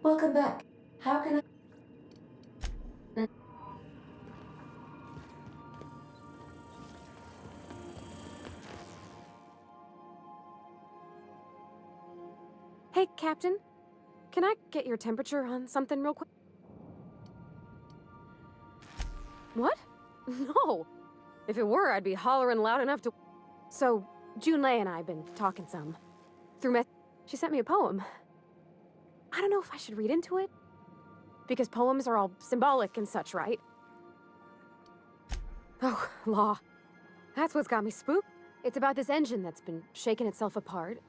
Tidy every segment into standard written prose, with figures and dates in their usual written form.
Welcome back. How can I? Hey, Captain. Can I get your temperature on something real quick? What? No. If it were, I'd be hollering loud enough to... So, Junlei and I have been talking some. She sent me a poem. I don't know if I should read into it. Because poems are all symbolic and such, right? Oh, law. That's what's got me spooked. It's about this engine that's been shaking itself apart.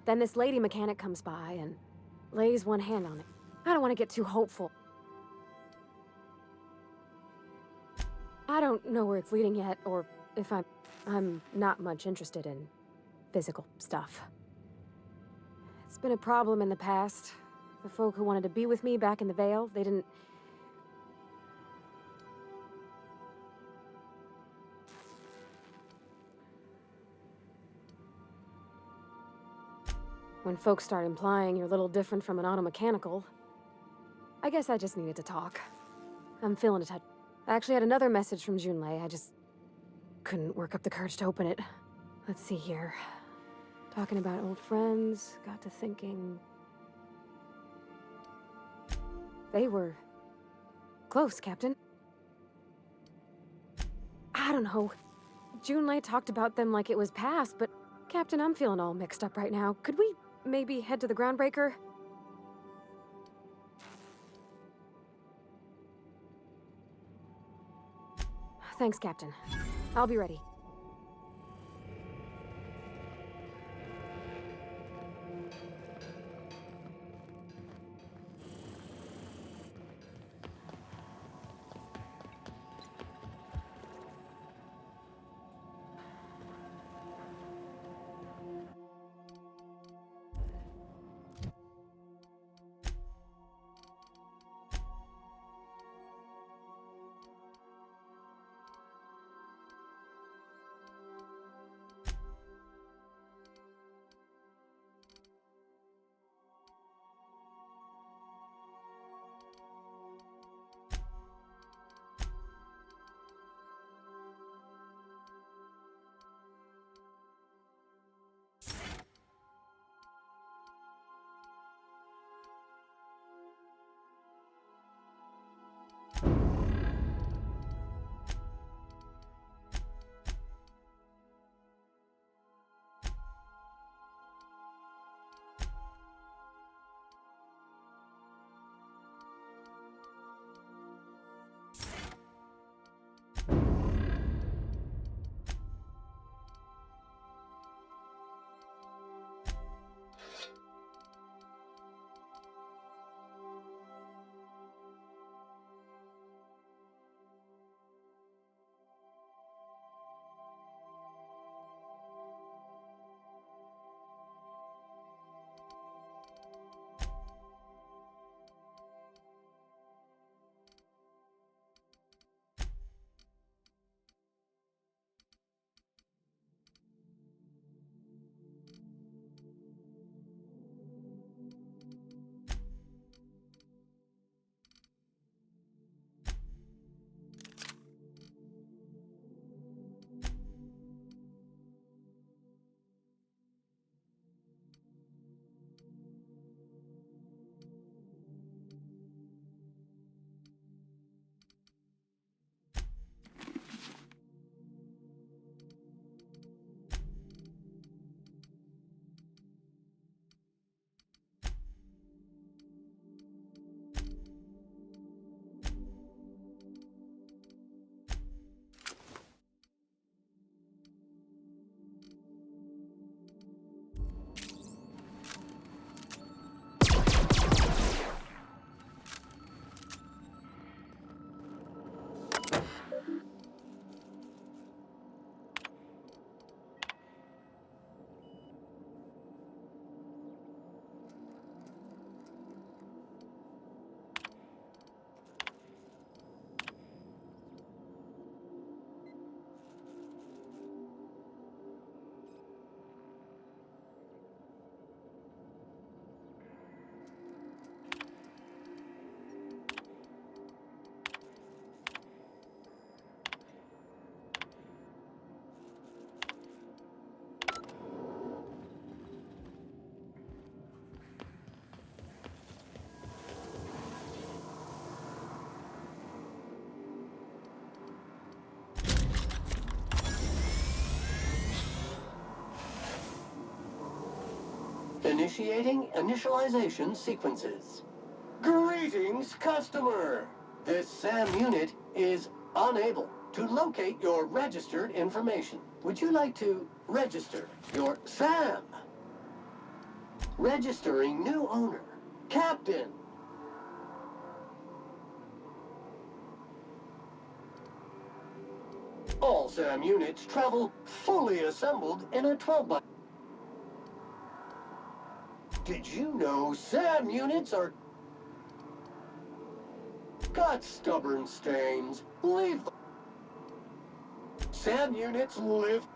Then this lady mechanic comes by and lays one hand on it. I don't want to get too hopeful. I don't know where it's leading yet, or if I'm not much interested in physical stuff. It's been a problem in the past. The folk who wanted to be with me back in the Vale, they didn't... When folks start implying you're a little different from an automechanical, I guess I just needed to talk. I'm feeling a touch. I actually had another message from Junlei, I just couldn't work up the courage to open it. Let's see here. Talking about old friends, got to thinking... They were... close, Captain. I don't know. Junlei talked about them like it was past, but... Captain, I'm feeling all mixed up right now. Could we maybe head to the groundbreaker? Thanks, Captain. I'll be ready. Initiating initialization sequences. Greetings, customer! This SAM unit is unable to locate your registered information. Would you like to register your SAM? Registering new owner. Captain. All SAM units travel fully assembled in a 12 by... Did you know SAM units are... Got stubborn stains. Leave them. SAM units live...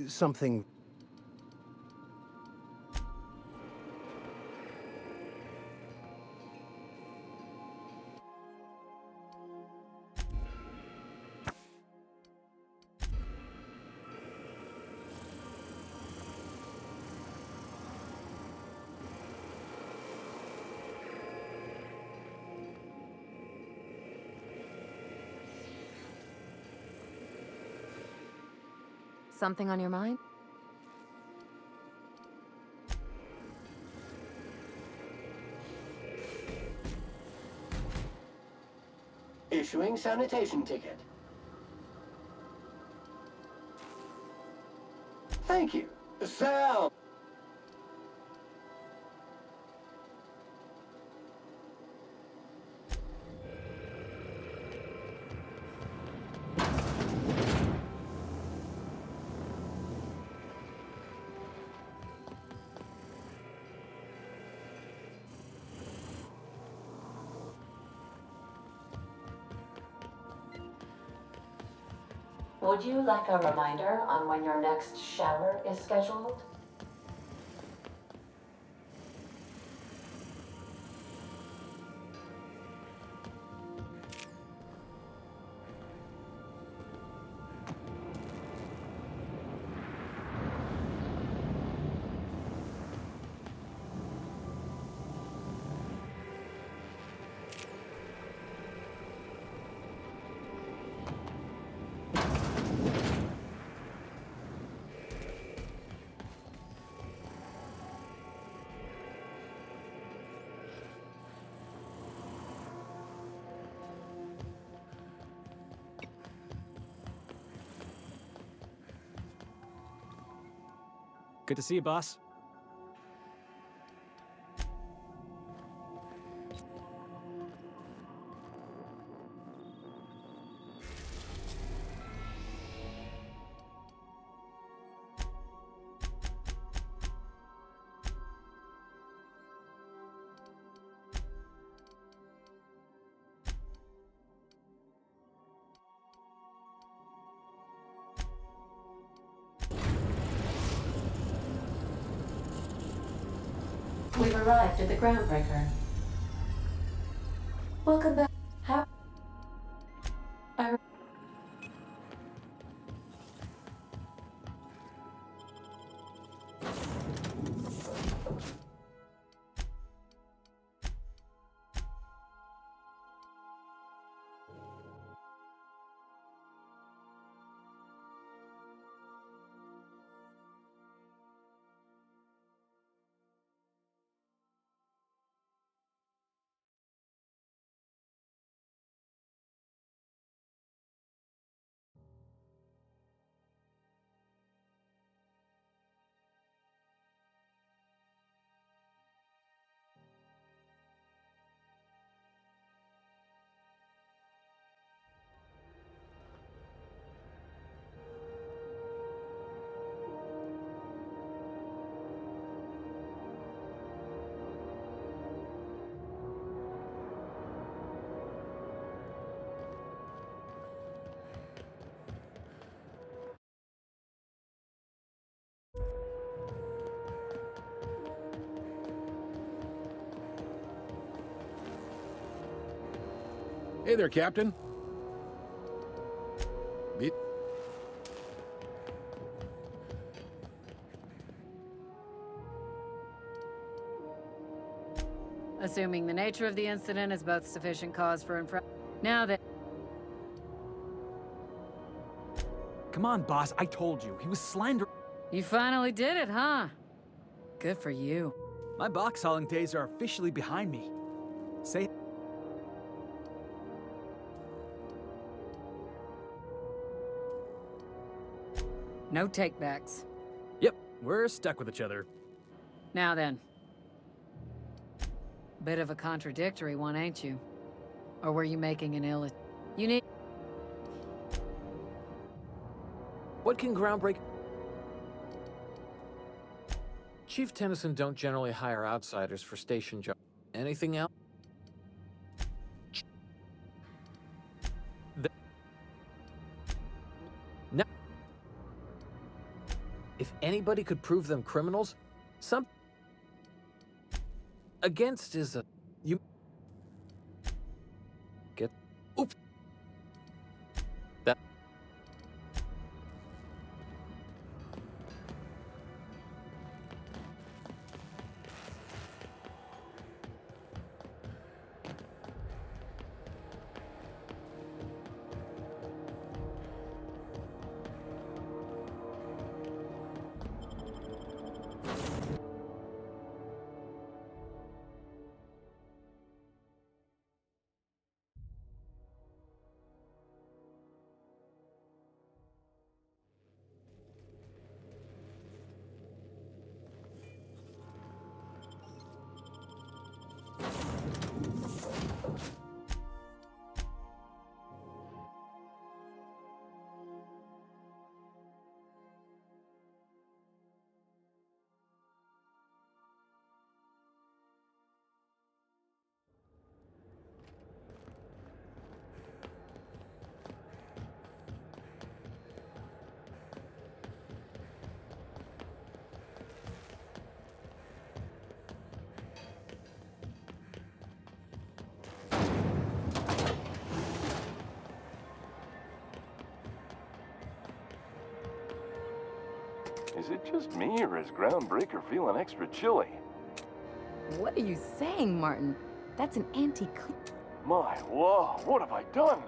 Something. Something on your mind? Issuing sanitation ticket. Thank you. SAM. Would you like a reminder on when your next shower is scheduled? Good to see you, boss. We've arrived at the groundbreaker. Welcome back. How... I... Hey there, Captain. Beat. Assuming the nature of the incident is both sufficient cause for Now that... Come on, boss, I told you. He was slandering. You finally did it, huh? Good for you. My box hauling days are officially behind me. Say... No takebacks. Yep, we're stuck with each other. Now then. Bit of a contradictory one, ain't you? Or were you making an ill... You need... What can groundbreak... Chief Tennyson don't generally hire outsiders for station jobs. Anything else? No. If anybody could prove them criminals, some... Against is a... You... Get... Oops. That... Is it just me, or is Groundbreaker feeling extra chilly? What are you saying, Martin? That's an anti-clean... My, whoa, what have I done?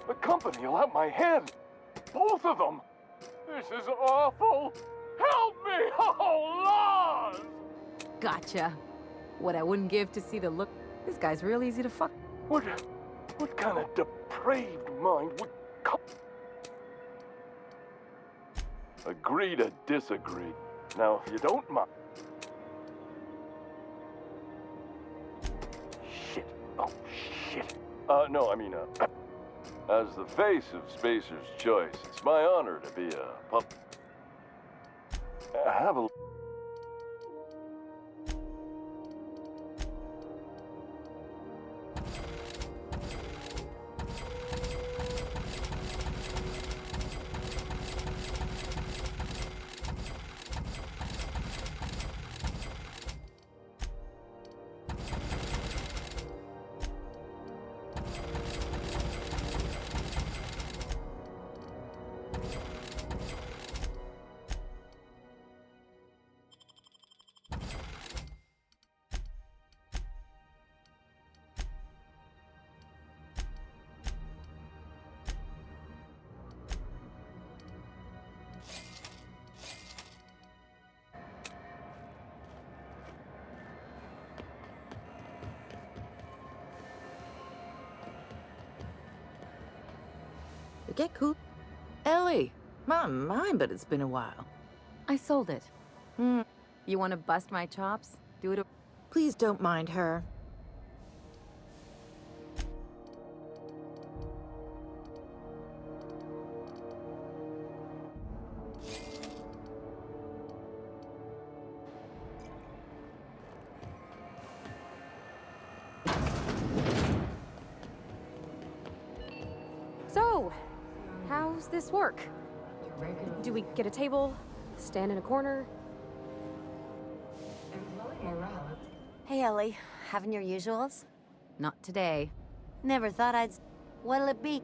The company will have my head. Both of them. This is awful. Help me, oh Lord! Gotcha. What I wouldn't give to see the look... This guy's real easy to fuck... What kind of depraved mind would come... Agree to disagree. Now, if you don't mind... Shit. Oh, shit. No, I mean, as the face of Spacer's Choice, it's my honor to be a pup... Have a... Get cool. Ellie, my, but it's been a while. I sold it. You want to bust my chops? Do it. Please don't mind her. So, how's this work? Do we get a table? Stand in a corner? Hey, Ellie. Having your usuals? Not today. Never thought I'd... What'll it be?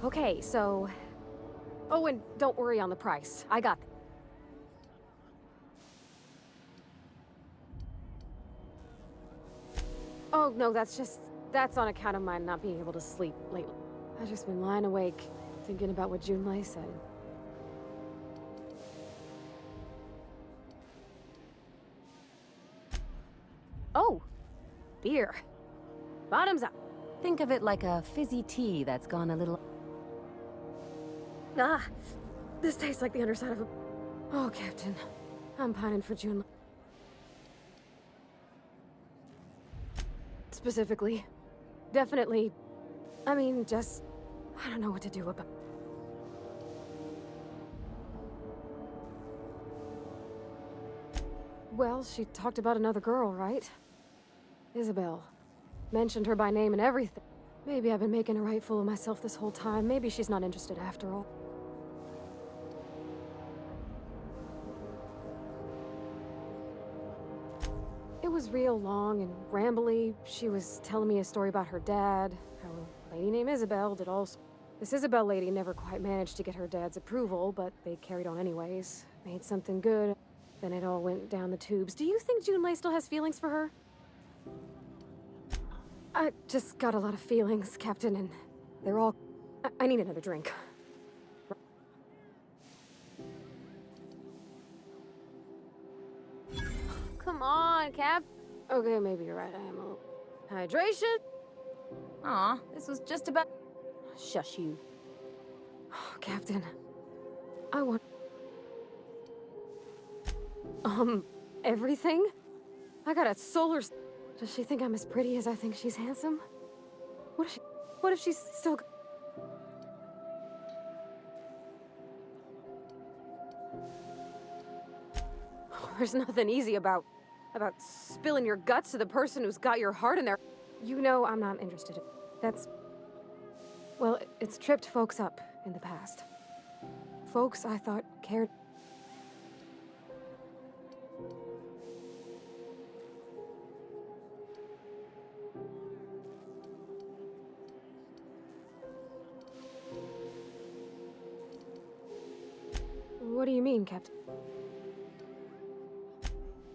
Okay, so... Oh, and don't worry on the price. I got... Oh, no, that's on account of my not being able to sleep lately. I've just been lying awake, thinking about what Junlei said. Oh! Beer. Bottoms up. Think of it like a fizzy tea that's gone a little... Ah! This tastes like the underside of a... Oh, Captain. I'm pining for Junlei. Specifically. Definitely. I mean, just... I don't know what to do about... Well, she talked about another girl, right? Isabel. Mentioned her by name and everything. Maybe I've been making a right fool of myself this whole time. Maybe she's not interested after all. It was real long and rambly. She was telling me a story about her dad, how a lady named Isabel did all... This Isabel lady never quite managed to get her dad's approval, but they carried on anyways. Made something good. Then it all went down the tubes. Do you think Junlei still has feelings for her? I just got a lot of feelings, Captain, and they're all... I need another drink. Come on, Cap. Okay, maybe you're right, I am a little... Hydration? Aw, this was just about... Shush you. Captain, I want... Everything? I got a solar... Does she think I'm as pretty as I think she's handsome? What if she's still... There's nothing easy about spilling your guts to the person who's got your heart in their... You know I'm not interested in... That's... Well, it's tripped folks up in the past. Folks I thought cared... What do you mean, Captain?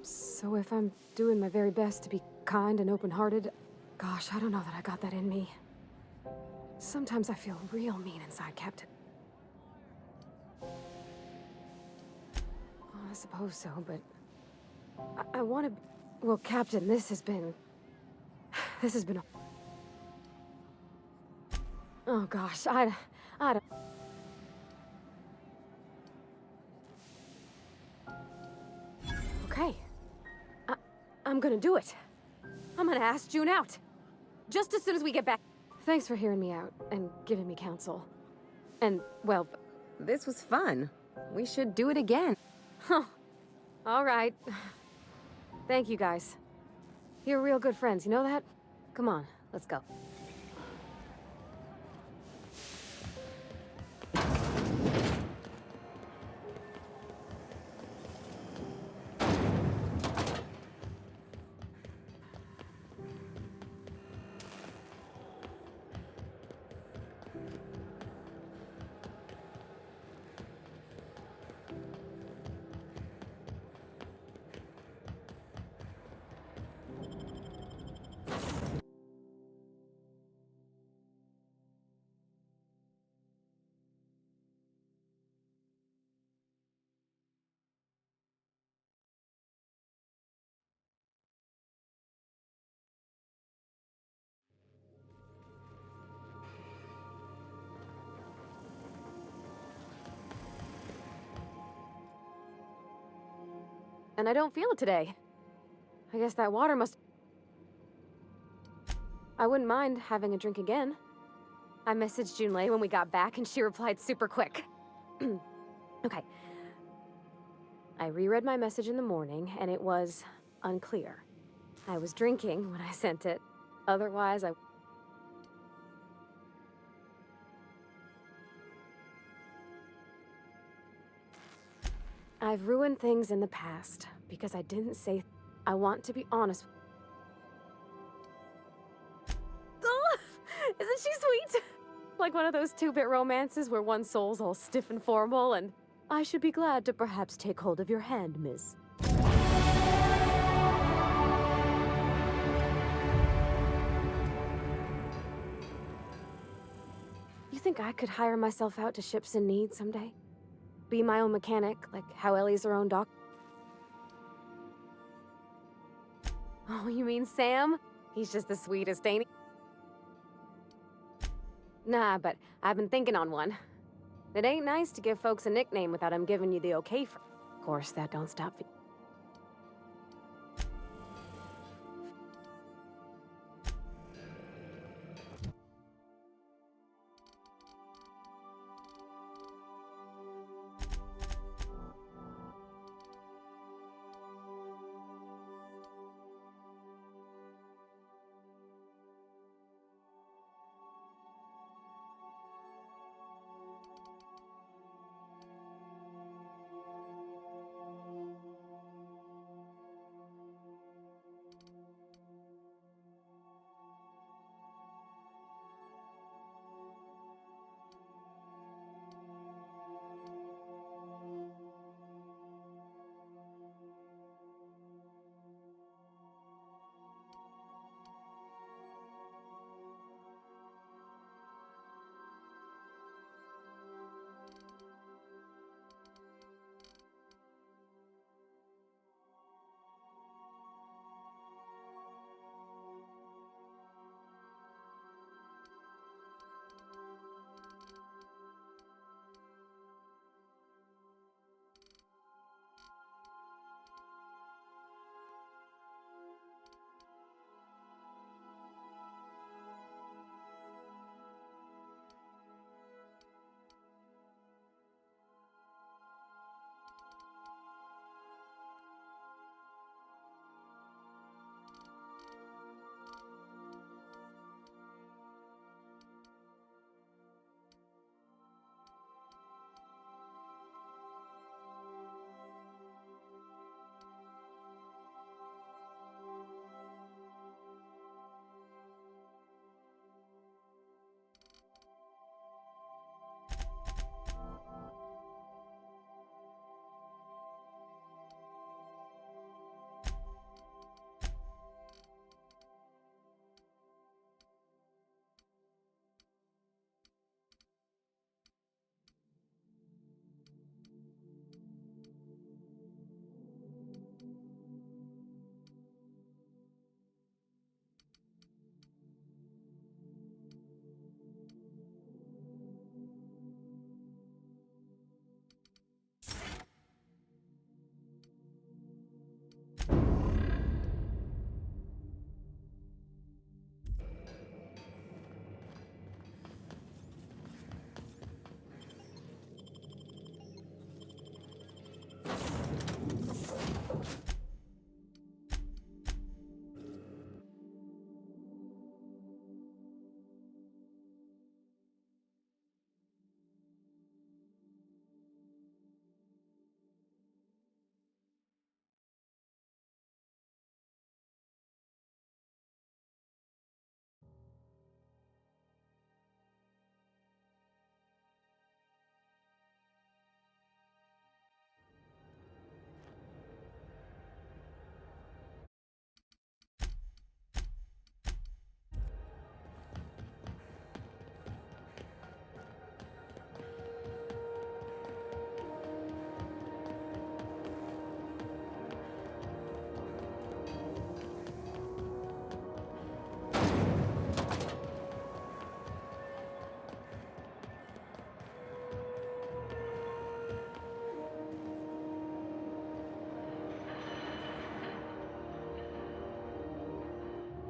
So if I'm doing my very best to be kind and open-hearted, gosh, I don't know that I got that in me. Sometimes I feel real mean inside, Captain. Oh, I suppose so, but... I want to... Well, Captain, this has been... Oh, gosh, I don't... Okay. I'm gonna do it. I'm gonna ask June out. Just as soon as we get back. Thanks for hearing me out and giving me counsel. And, well... This was fun. We should do it again. Huh. All right. Thank you, guys. You're real good friends, you know that? Come on, let's go. And I don't feel it today. I guess that water must... I wouldn't mind having a drink again. I messaged Junlei when we got back and she replied super quick. Okay. I reread my message in the morning and it was unclear. I was drinking when I sent it. Otherwise, I've ruined things in the past because I didn't say... I want to be honest. Oh, isn't she sweet? Like one of those two-bit romances where one soul's all stiff and formal and I should be glad to perhaps take hold of your hand, miss. You think I could hire myself out to ships in need someday? Be my own mechanic, like how Ellie's her own doc? Oh, you mean Sam? He's just the sweetest, ain't he? Nah, but I've been thinking on one. It ain't nice to give folks a nickname without them giving you the okay for. Of course, that don't stop.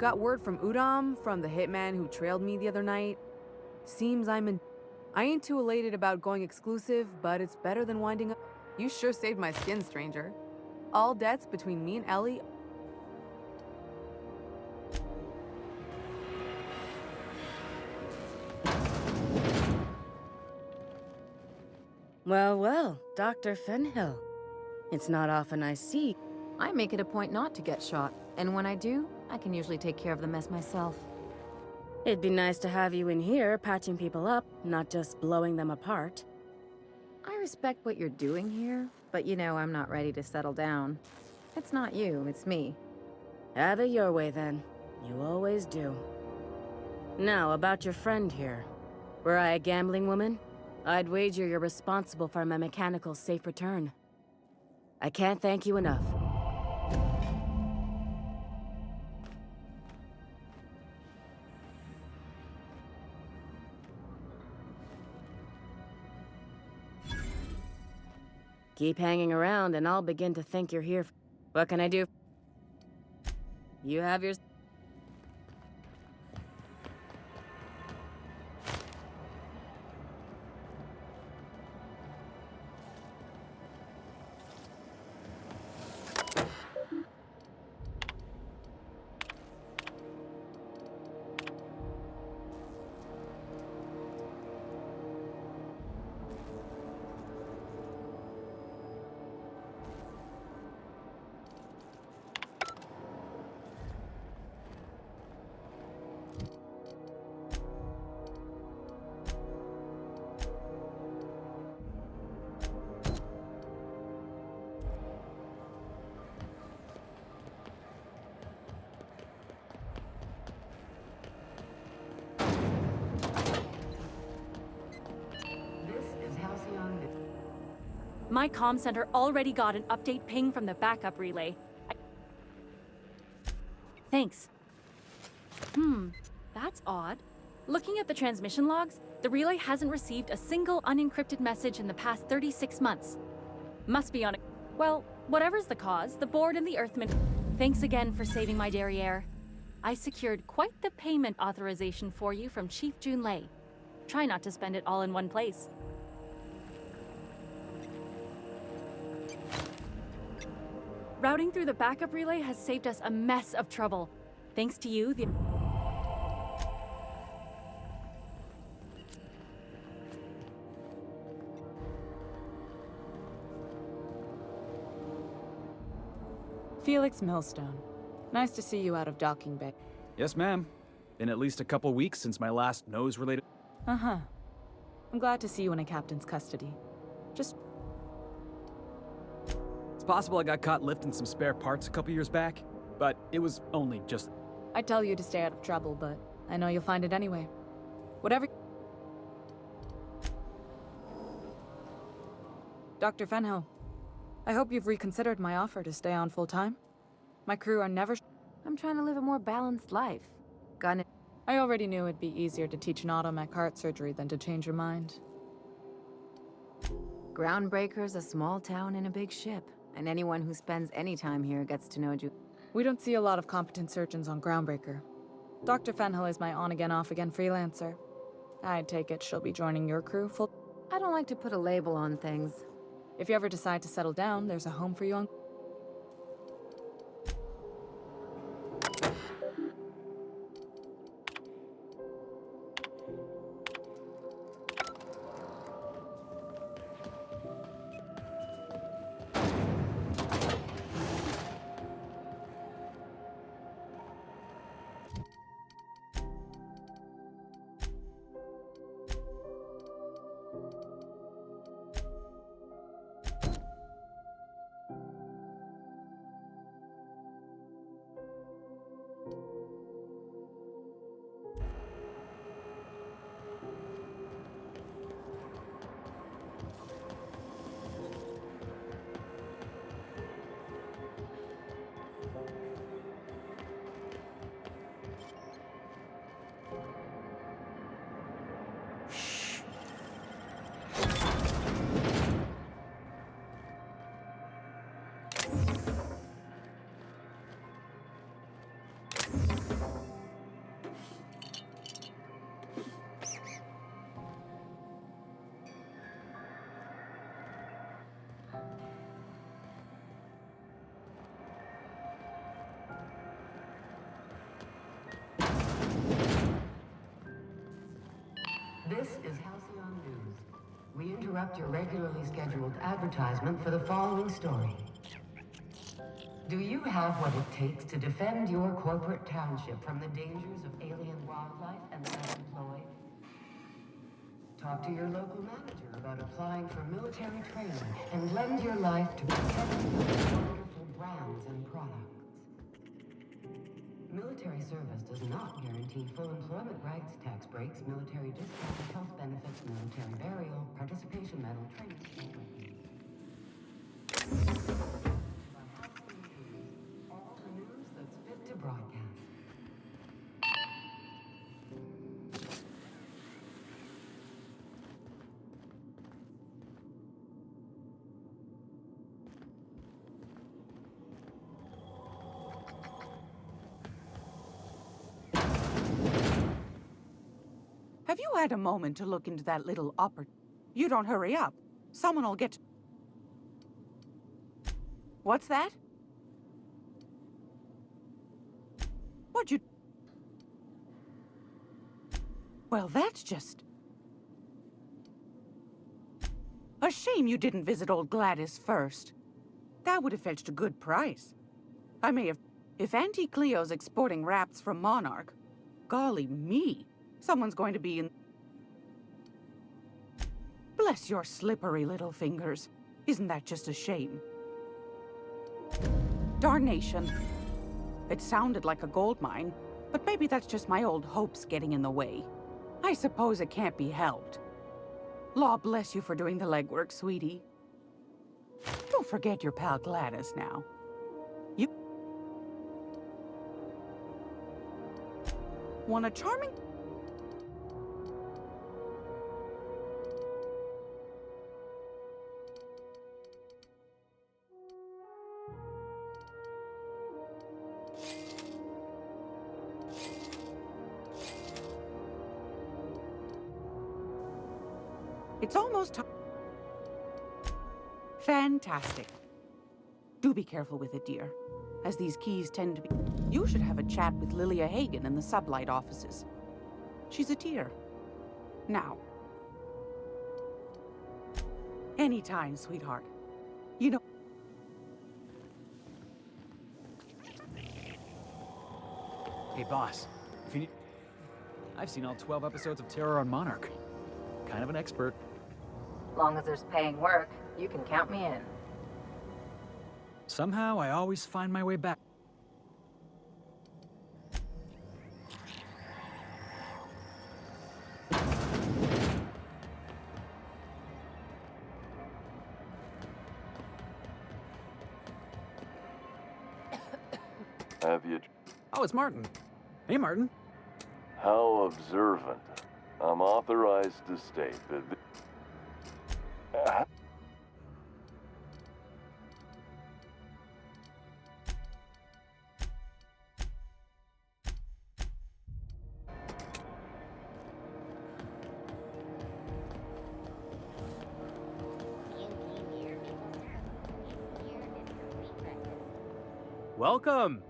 Got word from Udam, from the hitman who trailed me the other night. Seems I'm in. I ain't too elated about going exclusive, but it's better than winding up. You sure saved my skin, stranger. All debts between me and Ellie. Well, well, Dr. Fenhill. It's not often I see. I make it a point not to get shot, and when I do, I can usually take care of the mess myself. It'd be nice to have you in here patching people up, not just blowing them apart. I respect what you're doing here, but you know I'm not ready to settle down. It's not you, it's me. Have it your way, then. You always do. Now, about your friend here. Were I a gambling woman, I'd wager you're responsible for my mechanical safe return. I can't thank you enough. Keep hanging around and I'll begin to think you're here. What can I do? You have your... My comm center already got an update ping from the backup relay. Thanks. That's odd. Looking at the transmission logs, the relay hasn't received a single unencrypted message in the past 36 months. Must be on a... Well, whatever's the cause, the board and the Earthman... Thanks again for saving my derriere. I secured quite the payment authorization for you from Chief Junlei. Try not to spend it all in one place. Routing through the backup relay has saved us a mess of trouble. Thanks to you, the... Felix Millstone. Nice to see you out of docking bay. Yes, ma'am. Been at least a couple weeks since my last nose-related... Uh-huh. I'm glad to see you in a captain's custody. Just... It's possible I got caught lifting some spare parts a couple years back, but it was only just... I tell you to stay out of trouble, but I know you'll find it anyway. Whatever... Dr. Fenhill, I hope you've reconsidered my offer to stay on full-time. My crew are never... I'm trying to live a more balanced life. Gonna... I already knew it'd be easier to teach an automech heart surgery than to change your mind. Groundbreaker's a small town in a big ship, and anyone who spends any time here gets to know you. We don't see a lot of competent surgeons on Groundbreaker. Dr. Fenhill is my on-again, off-again freelancer. I take it she'll be joining your crew full... I don't like to put a label on things. If you ever decide to settle down, there's a home for you on... This is Halcyon News. We interrupt your regularly scheduled advertisement for the following story. Do you have what it takes to defend your corporate township from the dangers of alien wildlife and the unemployed? Talk to your local manager about applying for military training and lend your life to protecting those wonderful brands and products. Military service does not guarantee full employment rights, tax breaks, military discounts, health benefits, military burial, participation medal, training, all the news that's fit to broadcast. Have you had a moment to look into that little You don't hurry up. Someone will get... What's that? What'd you... Well, that's just... A shame you didn't visit old Gladys first. That would have fetched a good price. I may have... If Auntie Cleo's exporting wraps from Monarch, golly me, someone's going to be in... Bless your slippery little fingers. Isn't that just a shame? Darnation. It sounded like a gold mine, but maybe that's just my old hopes getting in the way. I suppose it can't be helped. Law bless you for doing the legwork, sweetie. Don't forget your pal Gladys now. You... Want a charming... It's almost time. Fantastic. Do be careful with it, dear, as these keys tend to be... You should have a chat with Lilia Hagen in the sublight offices. She's a tear. Now. Anytime, sweetheart. You know... Hey, boss. If you need... I've seen all 12 episodes of Terror on Monarch. Kind of an expert. Long as there's paying work, you can count me in. Somehow, I always find my way back. Have you... Oh, it's Martin. Hey, Martin. How observant. I'm authorized to state that... Welcome.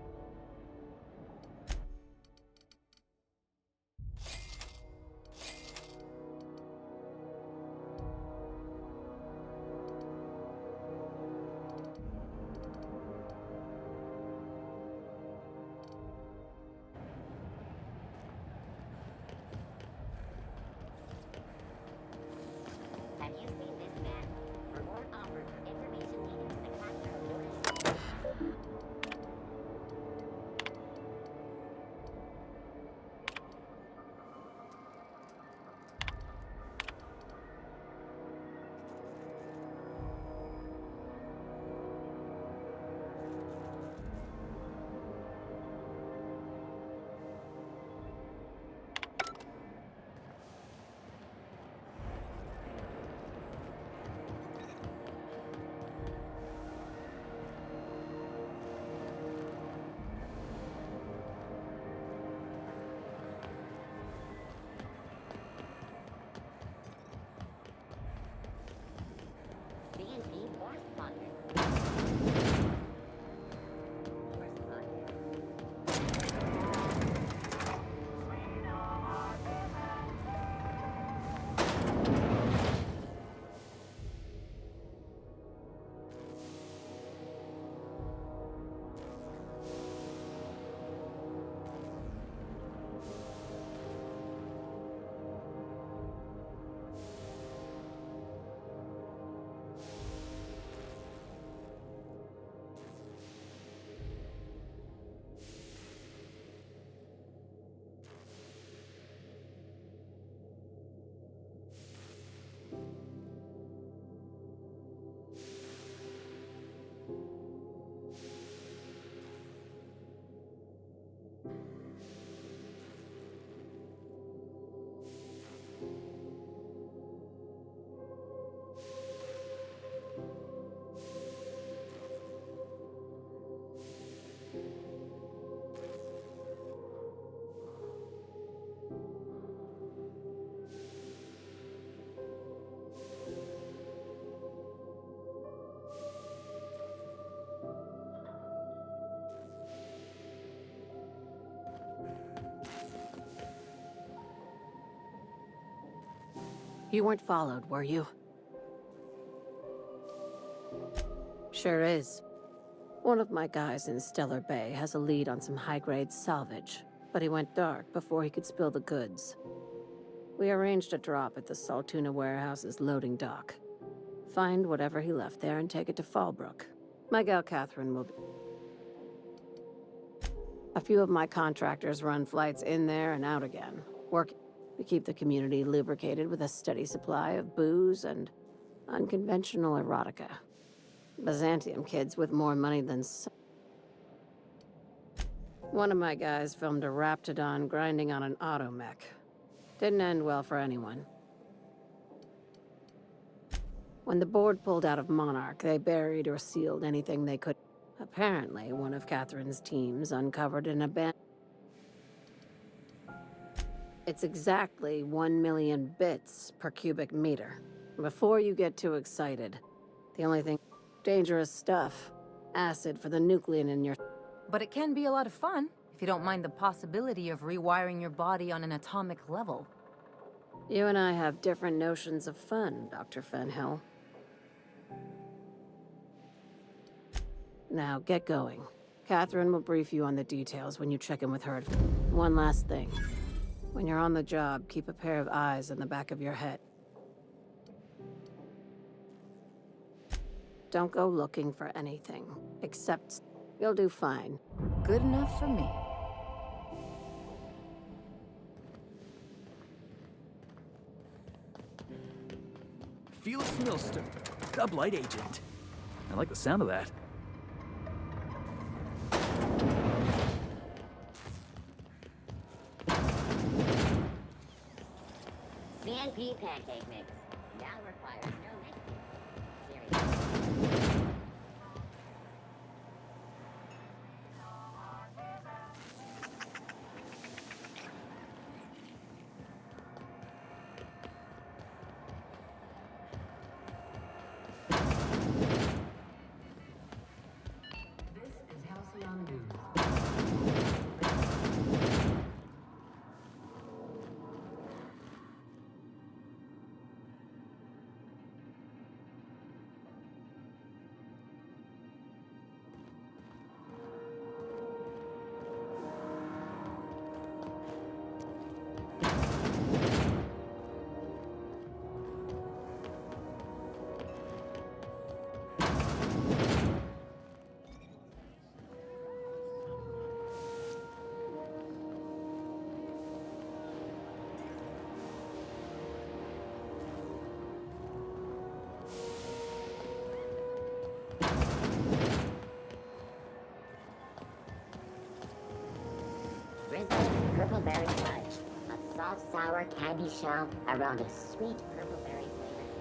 You weren't followed, were you? Sure is. One of my guys in Stellar Bay has a lead on some high-grade salvage, but he went dark before he could spill the goods. We arranged a drop at the Saltuna warehouse's loading dock. Find whatever he left there and take it to Fallbrook. My gal Catherine will be... A few of my contractors run flights in there and out again. We keep the community lubricated with a steady supply of booze and unconventional erotica. Byzantium kids with more money than One of my guys filmed a Raptidon grinding on an automech. Didn't end well for anyone. When the board pulled out of Monarch, they buried or sealed anything they could. Apparently, one of Catherine's teams uncovered an abandoned... It's exactly 1 million bits per cubic meter. Before you get too excited, the only thing... Dangerous stuff. Acid for the nucleon in your... But it can be a lot of fun, if you don't mind the possibility of rewiring your body on an atomic level. You and I have different notions of fun, Dr. Fenhill. Now, get going. Catherine will brief you on the details when you check in with her. One last thing. When you're on the job, keep a pair of eyes in the back of your head. Don't go looking for anything, except you'll do fine. Good enough for me. Felix Milster, Sublight Agent. I like the sound of that. CNP pancake mix now requires no mixing. Serious. This is Halcyon News. Drizzled purple berry fudge, a soft sour candy shell around a sweet purple berry flavored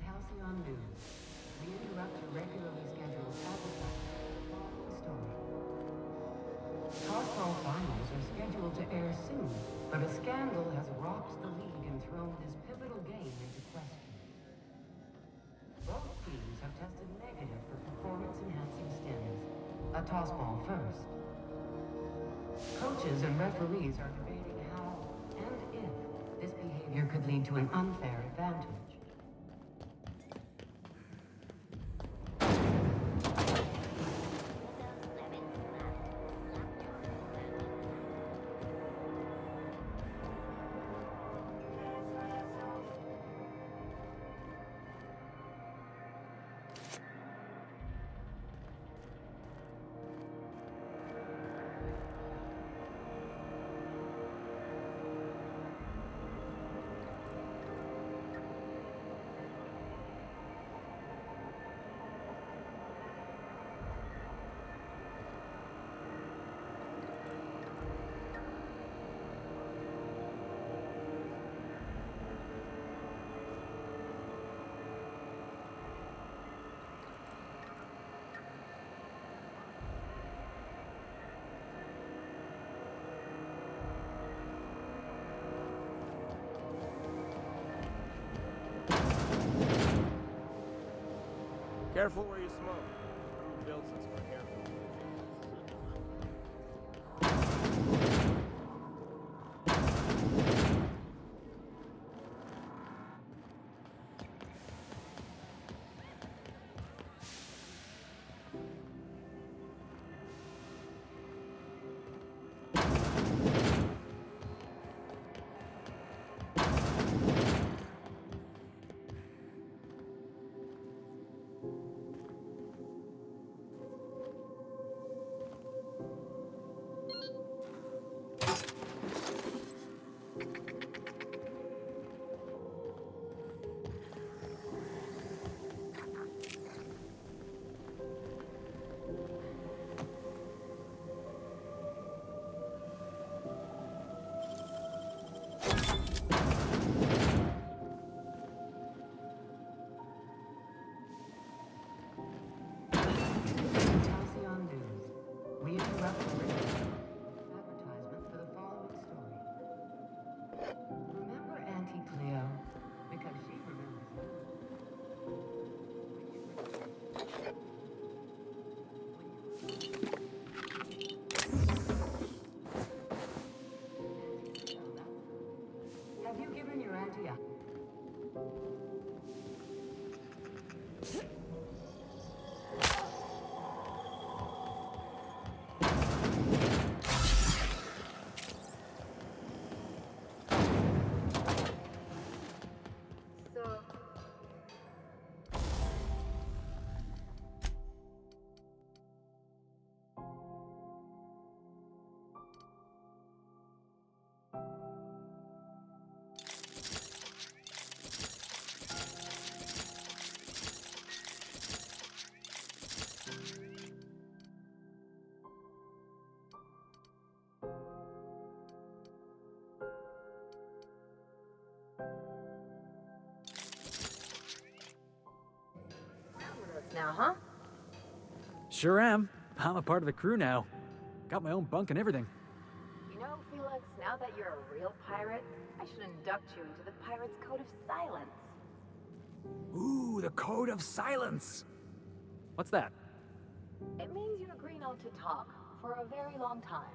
Halcyon News. We interrupt your regularly scheduled advertising for the following story. Tossball finals are scheduled to air soon, but a scandal has rocked the league and thrown this pivotal game into question. passengers have tested negative for performance-enhancing stims. A tossball first. Coaches and referees are debating how and if this behavior could lead to an unfair advantage. Careful where you smoke. Who built us for careful? Have you given your auntie a... Now, huh? Sure am. I'm a part of the crew now. Got my own bunk and everything. You know, Felix, now that you're a real pirate, I should induct you into the Pirate's Code of Silence. Ooh, the Code of Silence. What's that? It means you agree not to talk for a very long time.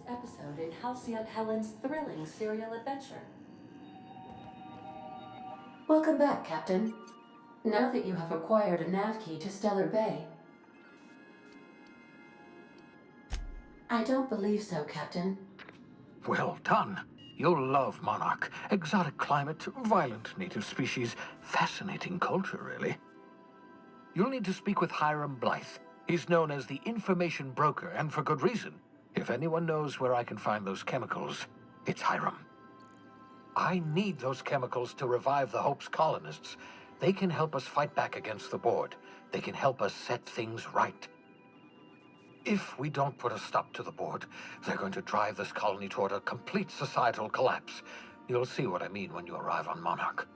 Episode in Halcyon Helen's thrilling serial adventure. Welcome back, Captain. Now that you have acquired a nav key to Stellar Bay, I don't believe so, Captain. Well done. You'll love Monarch. Exotic climate, violent native species, fascinating culture, really. You'll need to speak with Hiram Blythe. He's known as the information broker, and for good reason. If anyone knows where I can find those chemicals, it's Hiram. I need those chemicals to revive the Hope's colonists. They can help us fight back against the Board. They can help us set things right. If we don't put a stop to the Board, they're going to drive this colony toward a complete societal collapse. You'll see what I mean when you arrive on Monarch.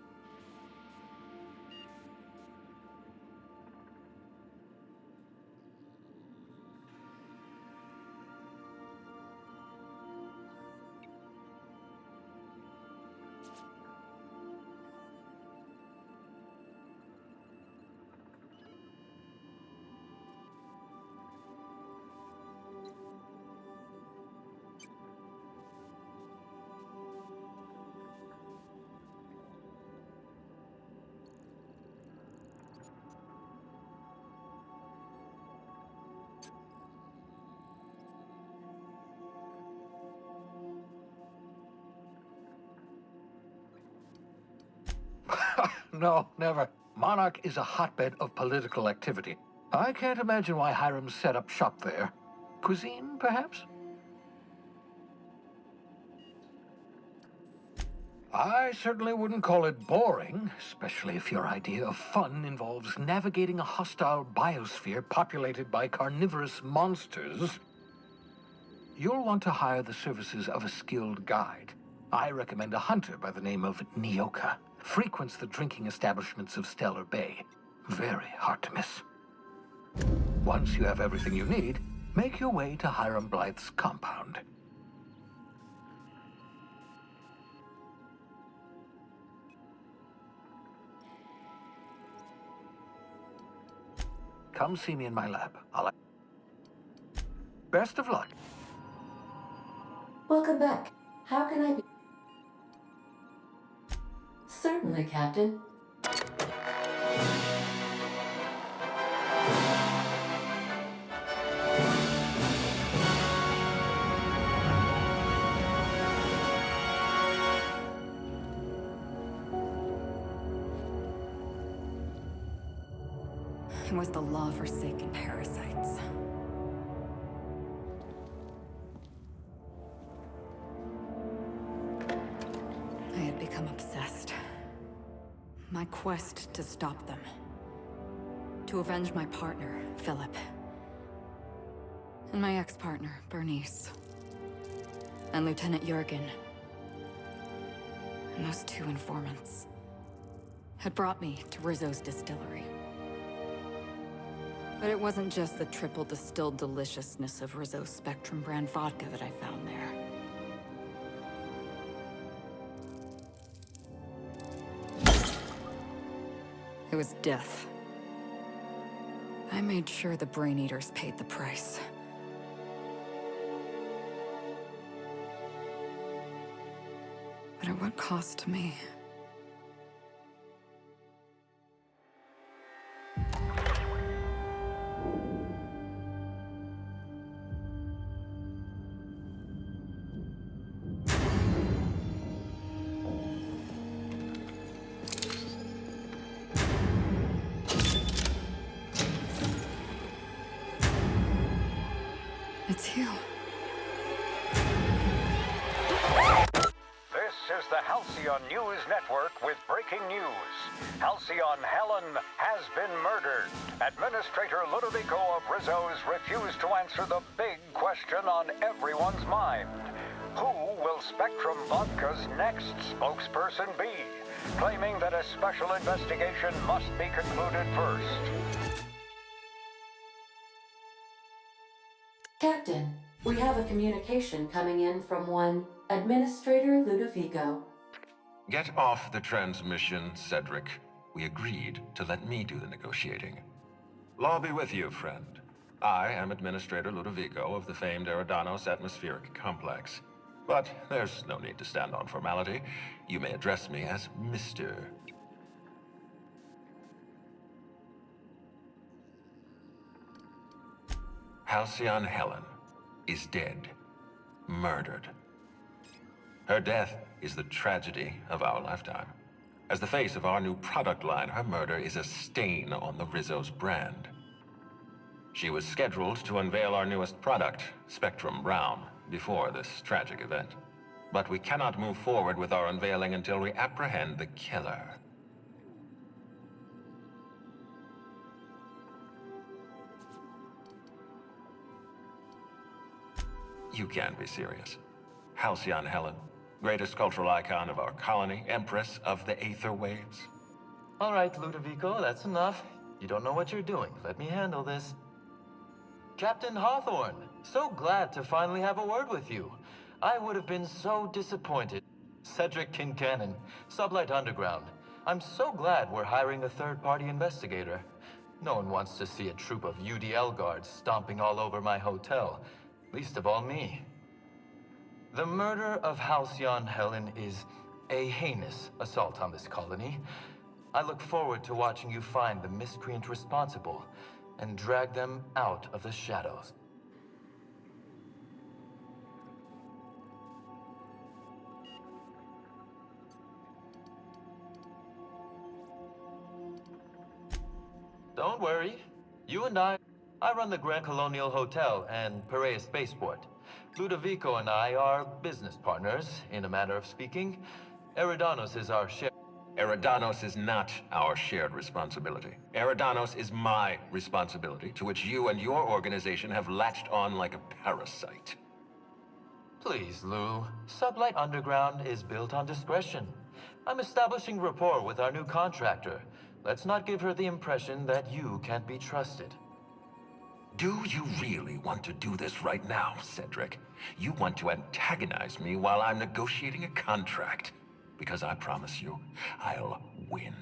No, never. Monarch is a hotbed of political activity. I can't imagine why Hiram set up shop there. Cuisine, perhaps? I certainly wouldn't call it boring, especially if your idea of fun involves navigating a hostile biosphere populated by carnivorous monsters. You'll want to hire the services of a skilled guide. I recommend a hunter by the name of Nyoka. Frequents the drinking establishments of Stellar Bay. Very hard to miss. Once you have everything you need, make your way to Hiram Blythe's compound. Come see me in my lab. Best of luck. Welcome back. How can I be? Certainly, Captain. It was the law-forsaken parasites. I had become obsessed. My quest to stop them. To avenge my partner, Philip. And my ex-partner, Bernice. And Lieutenant Jurgen. And those two informants had brought me to Rizzo's distillery. But it wasn't just the triple distilled deliciousness of Rizzo's Spectrum brand vodka that I found there. It was death. I made sure the Brain Eaters paid the price. But at what cost to me? It's you. This is the Halcyon News Network with breaking news. Halcyon Helen has been murdered. Administrator Ludovico of Rizzo's refused to answer the big question on everyone's mind. Who will Spectrum Vodka's next spokesperson be? Claiming that a special investigation must be concluded first. Captain, we have a communication coming in from one Administrator Ludovico. Get off the transmission, Cedric. We agreed to let me do the negotiating. Law be with you, friend. I am Administrator Ludovico of the famed Eridanos Atmospheric Complex. But there's no need to stand on formality. You may address me as Mr. Halcyon Helen. is dead. Murdered. Her death is the tragedy of our lifetime. As the face of our new product line, her murder is a stain on the Rizzo's brand. She was scheduled to unveil our newest product, Spectrum Brown, before this tragic event. But we cannot move forward with our unveiling until we apprehend the killer. You can't be serious. Halcyon Helen, greatest cultural icon of our colony, empress of the Aether Waves. All right, Ludovico, that's enough. You don't know what you're doing. Let me handle this. Captain Hawthorne, so glad to finally have a word with you. I would have been so disappointed. Cedric Kincannon, Sublight Underground. I'm so glad we're hiring a third-party investigator. No one wants to see a troop of UDL guards stomping all over my hotel. Least of all me. The murder of Halcyon Helen is a heinous assault on this colony. I look forward to watching you find the miscreant responsible and drag them out of the shadows. Don't worry. You and I run the Grand Colonial Hotel and Perea Spaceport. Ludovico and I are business partners, in a manner of speaking. Eridanos is our share. Eridanos is not our shared responsibility. Eridanos is my responsibility, to which you and your organization have latched on like a parasite. Please, Lou. Sublight Underground is built on discretion. I'm establishing rapport with our new contractor. Let's not give her the impression that you can't be trusted. Do you really want to do this right now, Cedric? You want to antagonize me while I'm negotiating a contract? Because I promise you, I'll win.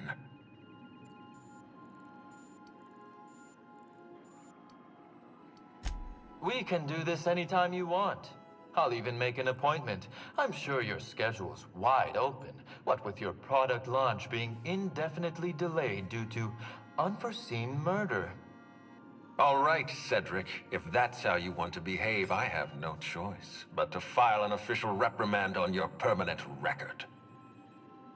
We can do this anytime you want. I'll even make an appointment. I'm sure your schedule's wide open. What with your product launch being indefinitely delayed due to unforeseen murder. All right, Cedric. If that's how you want to behave, I have no choice but to file an official reprimand on your permanent record.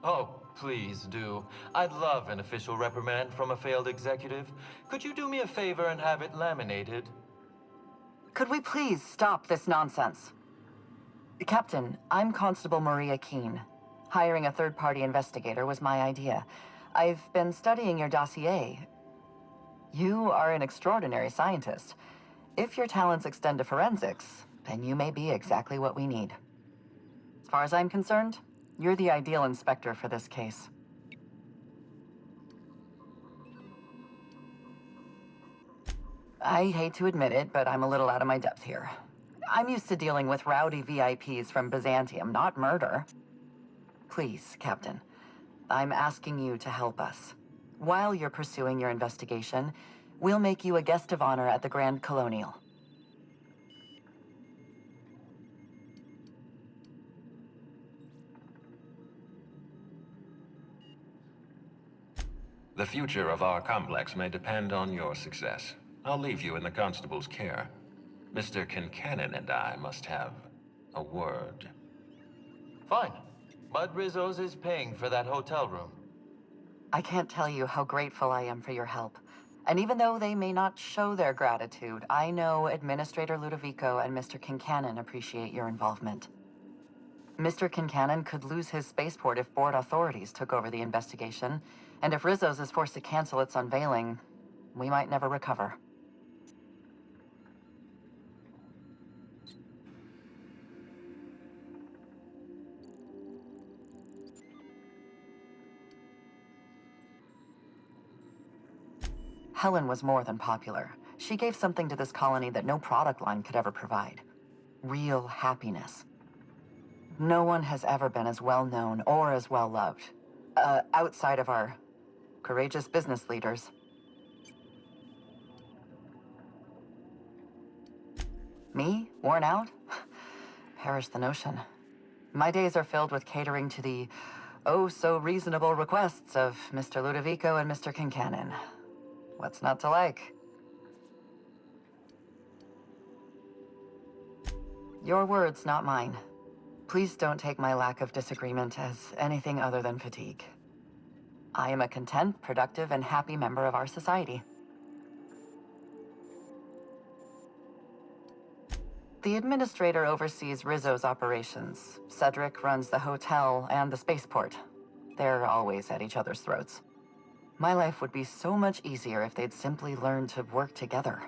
Oh, please do. I'd love an official reprimand from a failed executive. Could you do me a favor and have it laminated? Could we please stop this nonsense? Captain, I'm Constable Maria Keene. Hiring a third-party investigator was my idea. I've been studying your dossier. You are an extraordinary scientist. If your talents extend to forensics, then you may be exactly what we need. As far as I'm concerned, you're the ideal inspector for this case. I hate to admit it, but I'm a little out of my depth here. I'm used to dealing with rowdy VIPs from Byzantium, not murder. Please, Captain, I'm asking you to help us. While you're pursuing your investigation, we'll make you a guest of honor at the Grand Colonial. The future of our complex may depend on your success. I'll leave you in the constable's care. Mr. Kincannon and I must have a word. Fine. Bud Rizzo's is paying for that hotel room. I can't tell you how grateful I am for your help. And even though they may not show their gratitude, I know Administrator Ludovico and Mr. Kincannon appreciate your involvement. Mr. Kincannon could lose his spaceport if board authorities took over the investigation, and if Rizzo's is forced to cancel its unveiling, we might never recover. Helen was more than popular. She gave something to this colony that no product line could ever provide. Real happiness. No one has ever been as well known or as well loved. Outside of our courageous business leaders. Me? Worn out? Perish the notion. My days are filled with catering to the oh-so-reasonable requests of Mr. Ludovico and Mr. Kincannon. What's not to like? Your words, not mine. Please don't take my lack of disagreement as anything other than fatigue. I am a content, productive, and happy member of our society. The administrator oversees Rizzo's operations. Cedric runs the hotel and the spaceport. They're always at each other's throats. My life would be so much easier if they'd simply learn to work together.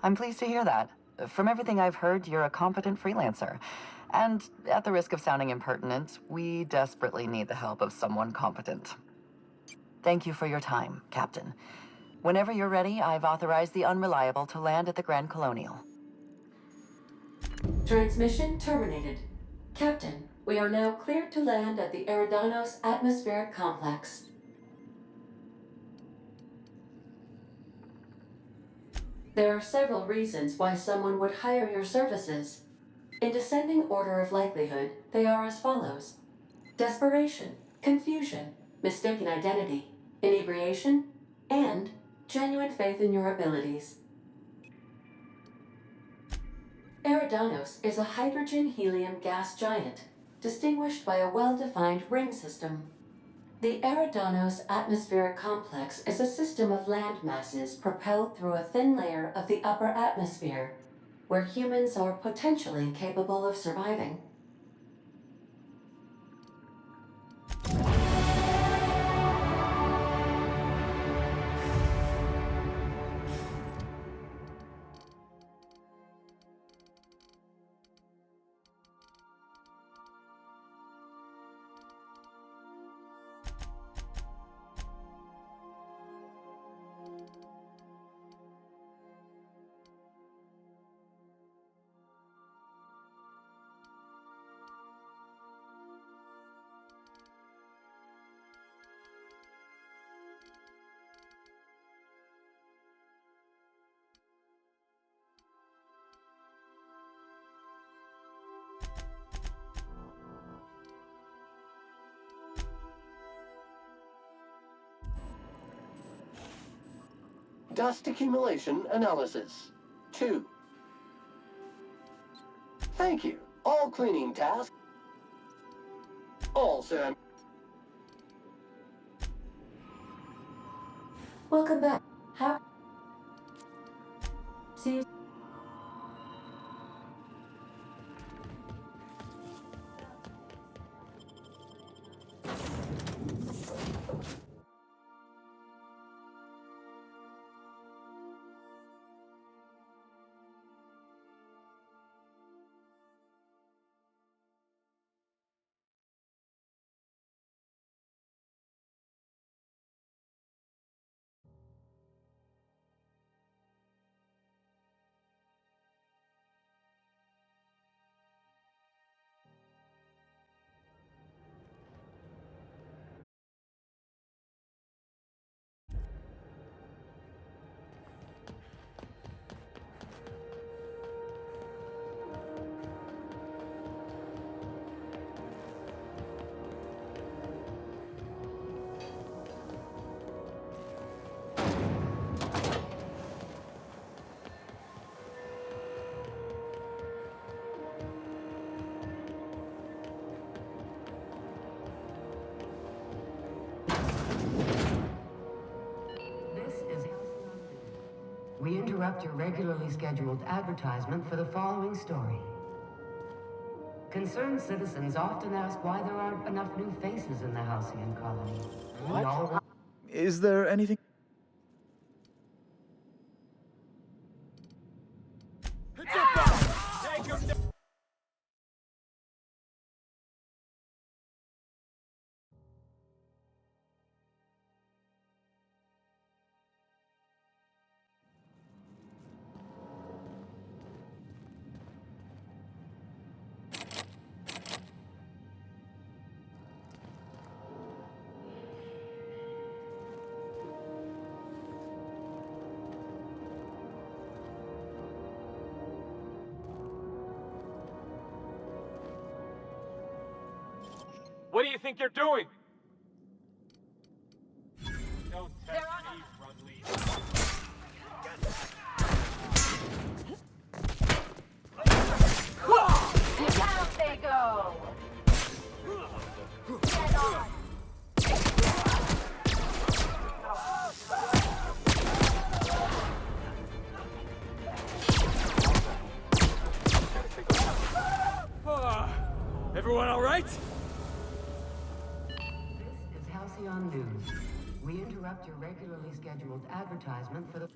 I'm pleased to hear that. From everything I've heard, you're a competent freelancer. And at the risk of sounding impertinent, we desperately need the help of someone competent. Thank you for your time, Captain. Whenever you're ready, I've authorized the Unreliable to land at the Grand Colonial. Transmission terminated. Captain, we are now cleared to land at the Eridanos Atmospheric Complex. There are several reasons why someone would hire your services. In descending order of likelihood, they are as follows: desperation, confusion, mistaken identity, inebriation, and genuine faith in your abilities. Eridanos is a hydrogen-helium gas giant, distinguished by a well-defined ring system. The Eridanos Atmospheric Complex is a system of land masses propelled through a thin layer of the upper atmosphere, where humans are potentially capable of surviving. Dust accumulation analysis. 2. Thank you. All cleaning tasks. All, sir. Welcome back. How? See. We interrupt your regularly scheduled advertisement for the following story. Concerned citizens often ask why there aren't enough new faces in the Halcyon colony. We all... Is there anything? What do you think you're doing? Don't test me, Rudley. Everyone all right? This is Halcyon News. We interrupt your regularly scheduled advertisement for the...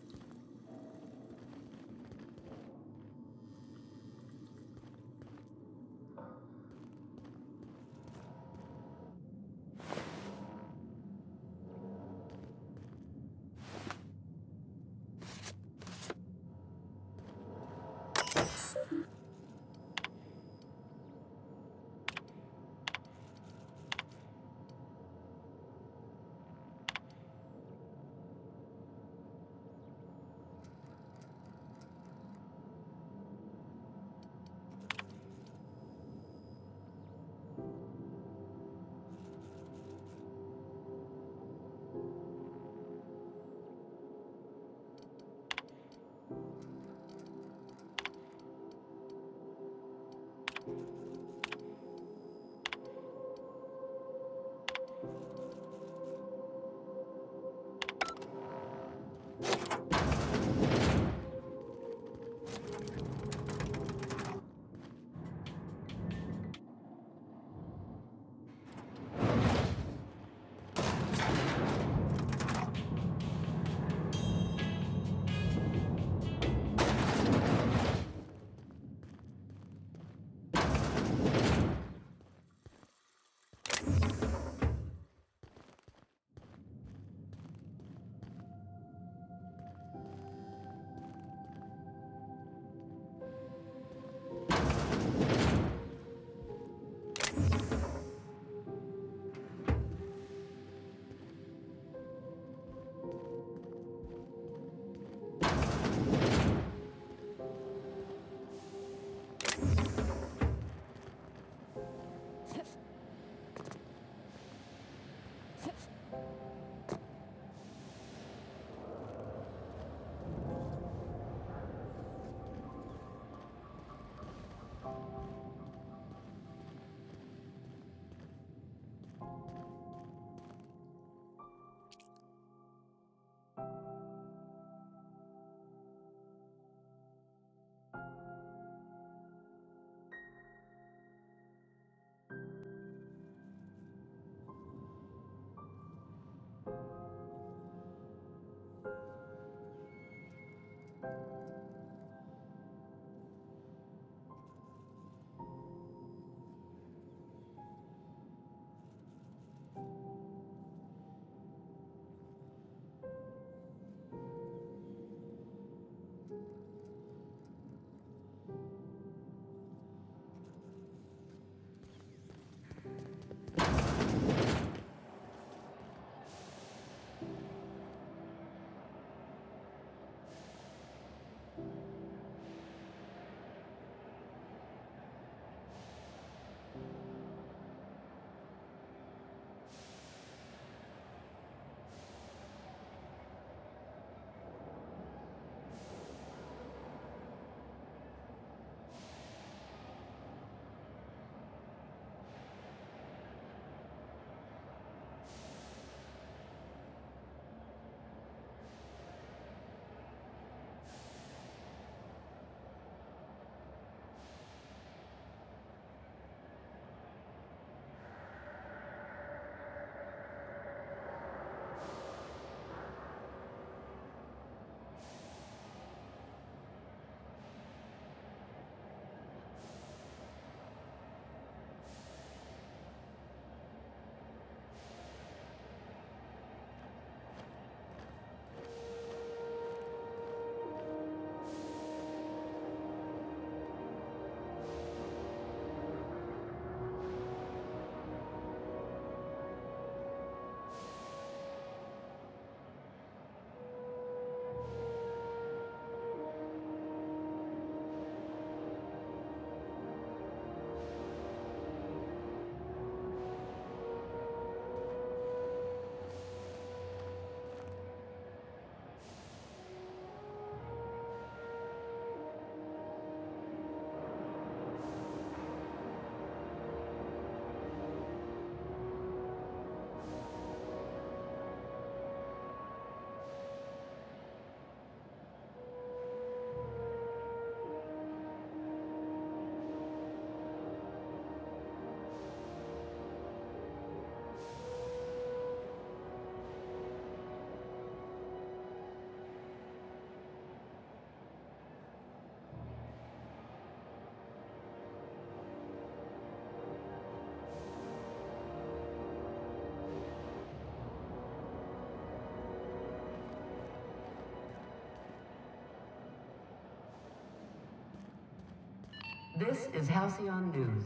This is Halcyon News.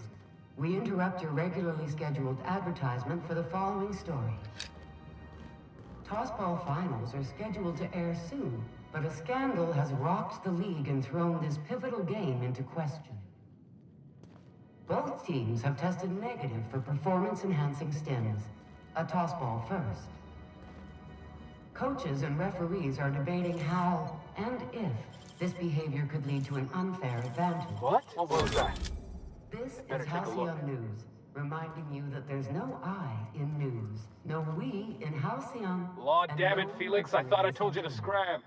We interrupt your regularly scheduled advertisement for the following story. Tossball finals are scheduled to air soon, but a scandal has rocked the league and thrown this pivotal game into question. Both teams have tested negative for performance-enhancing stims. A tossball first. Coaches and referees are debating how and if this behavior could lead to an unfair advantage. What? What was that? This Better is take a look. Halcyon News, reminding you that there's no I in news, no we in Halcyon. Lord and damn no it, Felix, I thought I told you to scram.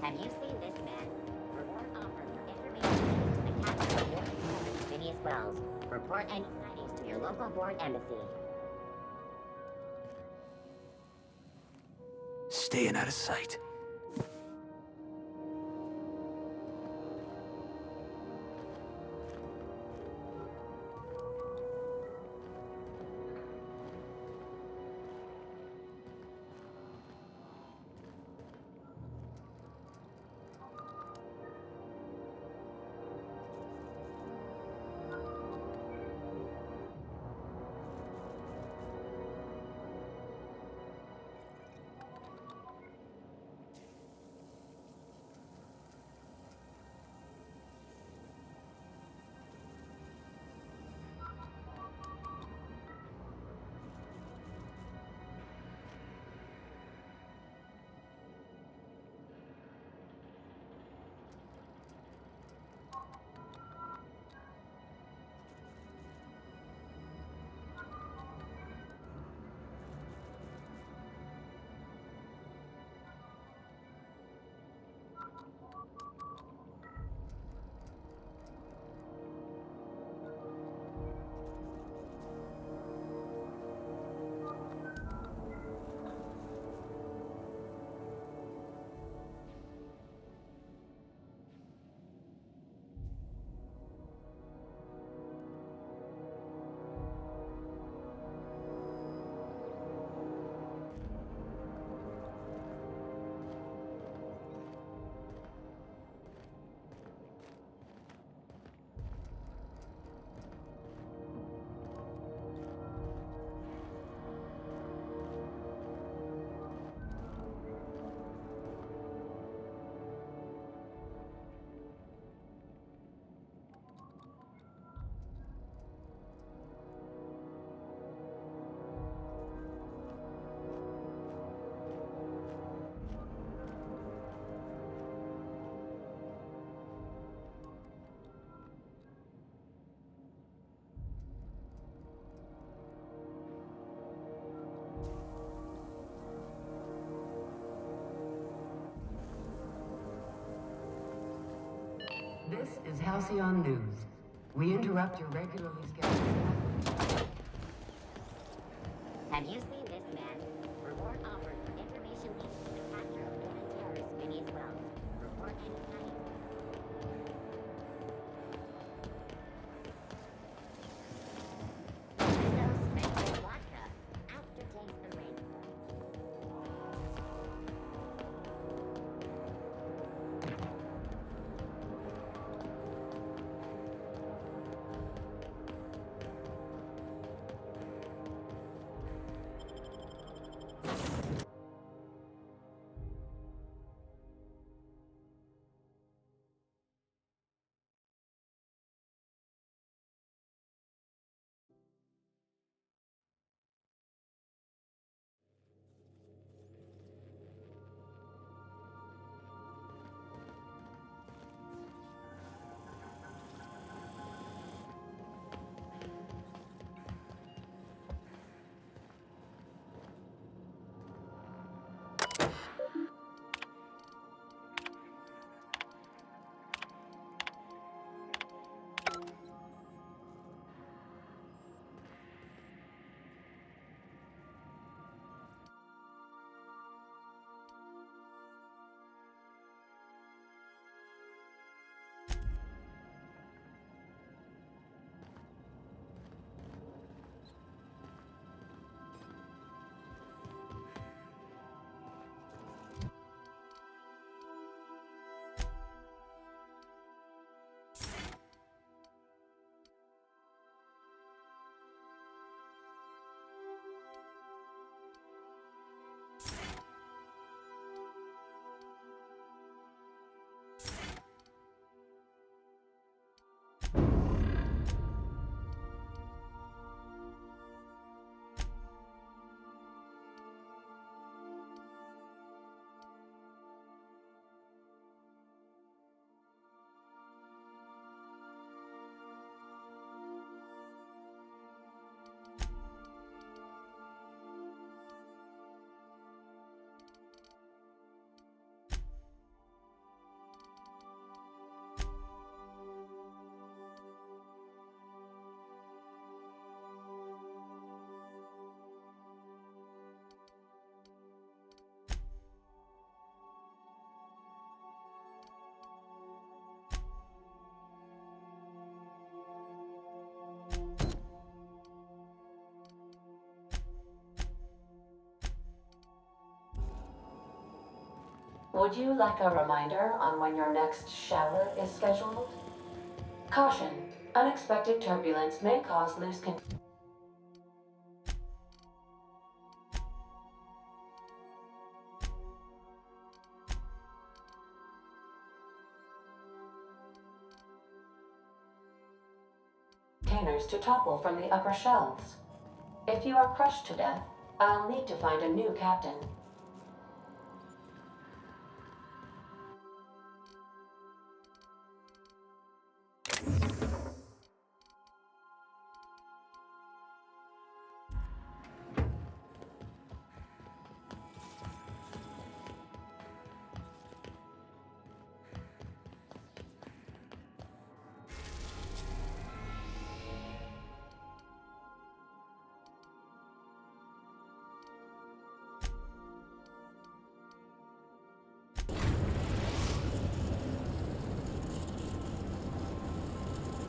Have you seen this man? Reward offer for information to the captain of Board Terrace, Phineas Wells. Report any sightings to your local board embassy. Staying out of sight. This is Halcyon News. We interrupt your regularly scheduled. Have you seen this man? Reward offer for information linked to the capture of Board Terrace, Phineas Wells. Report any sightings. Rizzo's favorite vodka. Aftertaste the rain. Would you like a reminder on when your next shower is scheduled? Caution. Unexpected turbulence may cause loose containers to topple from the upper shelves. If you are crushed to death, I'll need to find a new captain.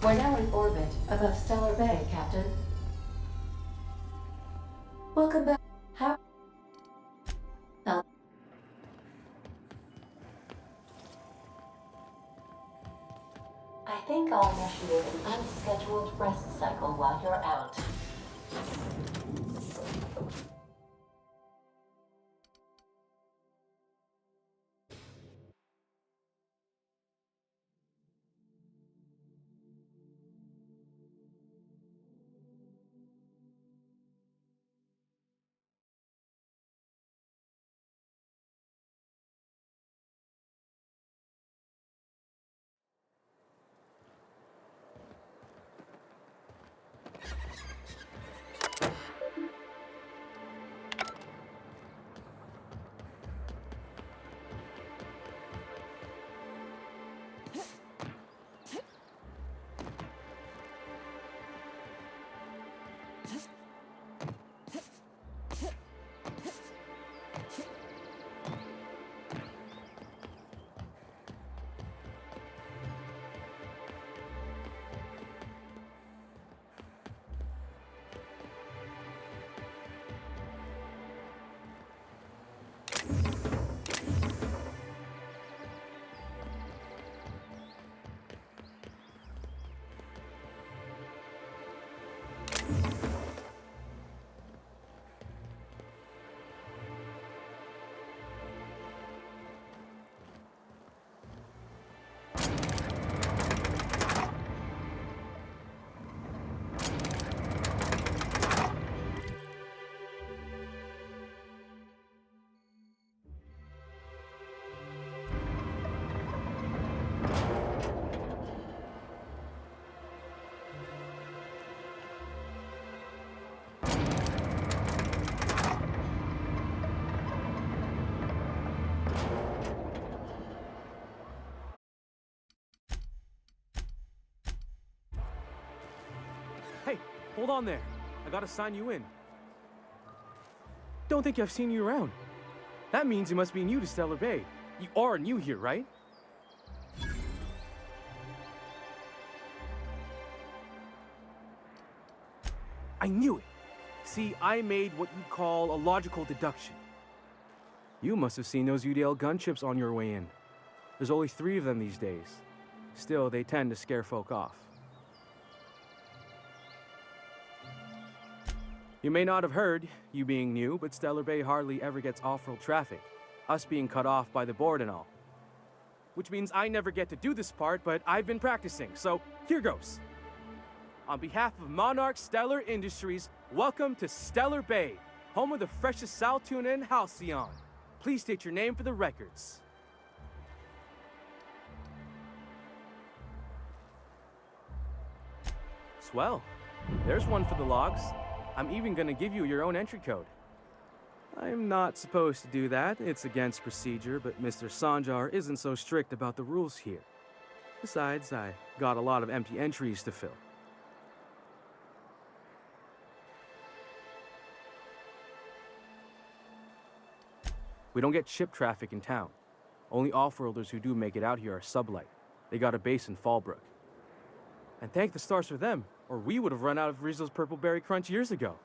We're now in orbit above Stellar Bay, Captain. Welcome back. How? I think I'll initiate an unscheduled rest cycle while you're out. Hey, hold on there. I gotta sign you in. Don't think I've seen you around. That means you must be new to Stellar Bay. You are new here, right? I knew it. See, I made what you'd call a logical deduction. You must have seen those UDL gunships on your way in. There's only 3 of them these days. Still, they tend to scare folk off. You may not have heard, you being new, but Stellar Bay hardly ever gets off-road traffic, us being cut off by the board and all. Which means I never get to do this part, but I've been practicing, so here goes. On behalf of Monarch Stellar Industries, welcome to Stellar Bay, home of the freshest sal tuna in Halcyon. Please state your name for the records. Swell. There's one for the logs. I'm even gonna give you your own entry code. I'm not supposed to do that. It's against procedure, but Mr. Sanjar isn't so strict about the rules here. Besides, I got a lot of empty entries to fill. We don't get ship traffic in town. Only off-worlders who do make it out here are sublight. They got a base in Fallbrook. And thank the stars for them, or we would have run out of Rizzo's Purple Berry Crunch years ago.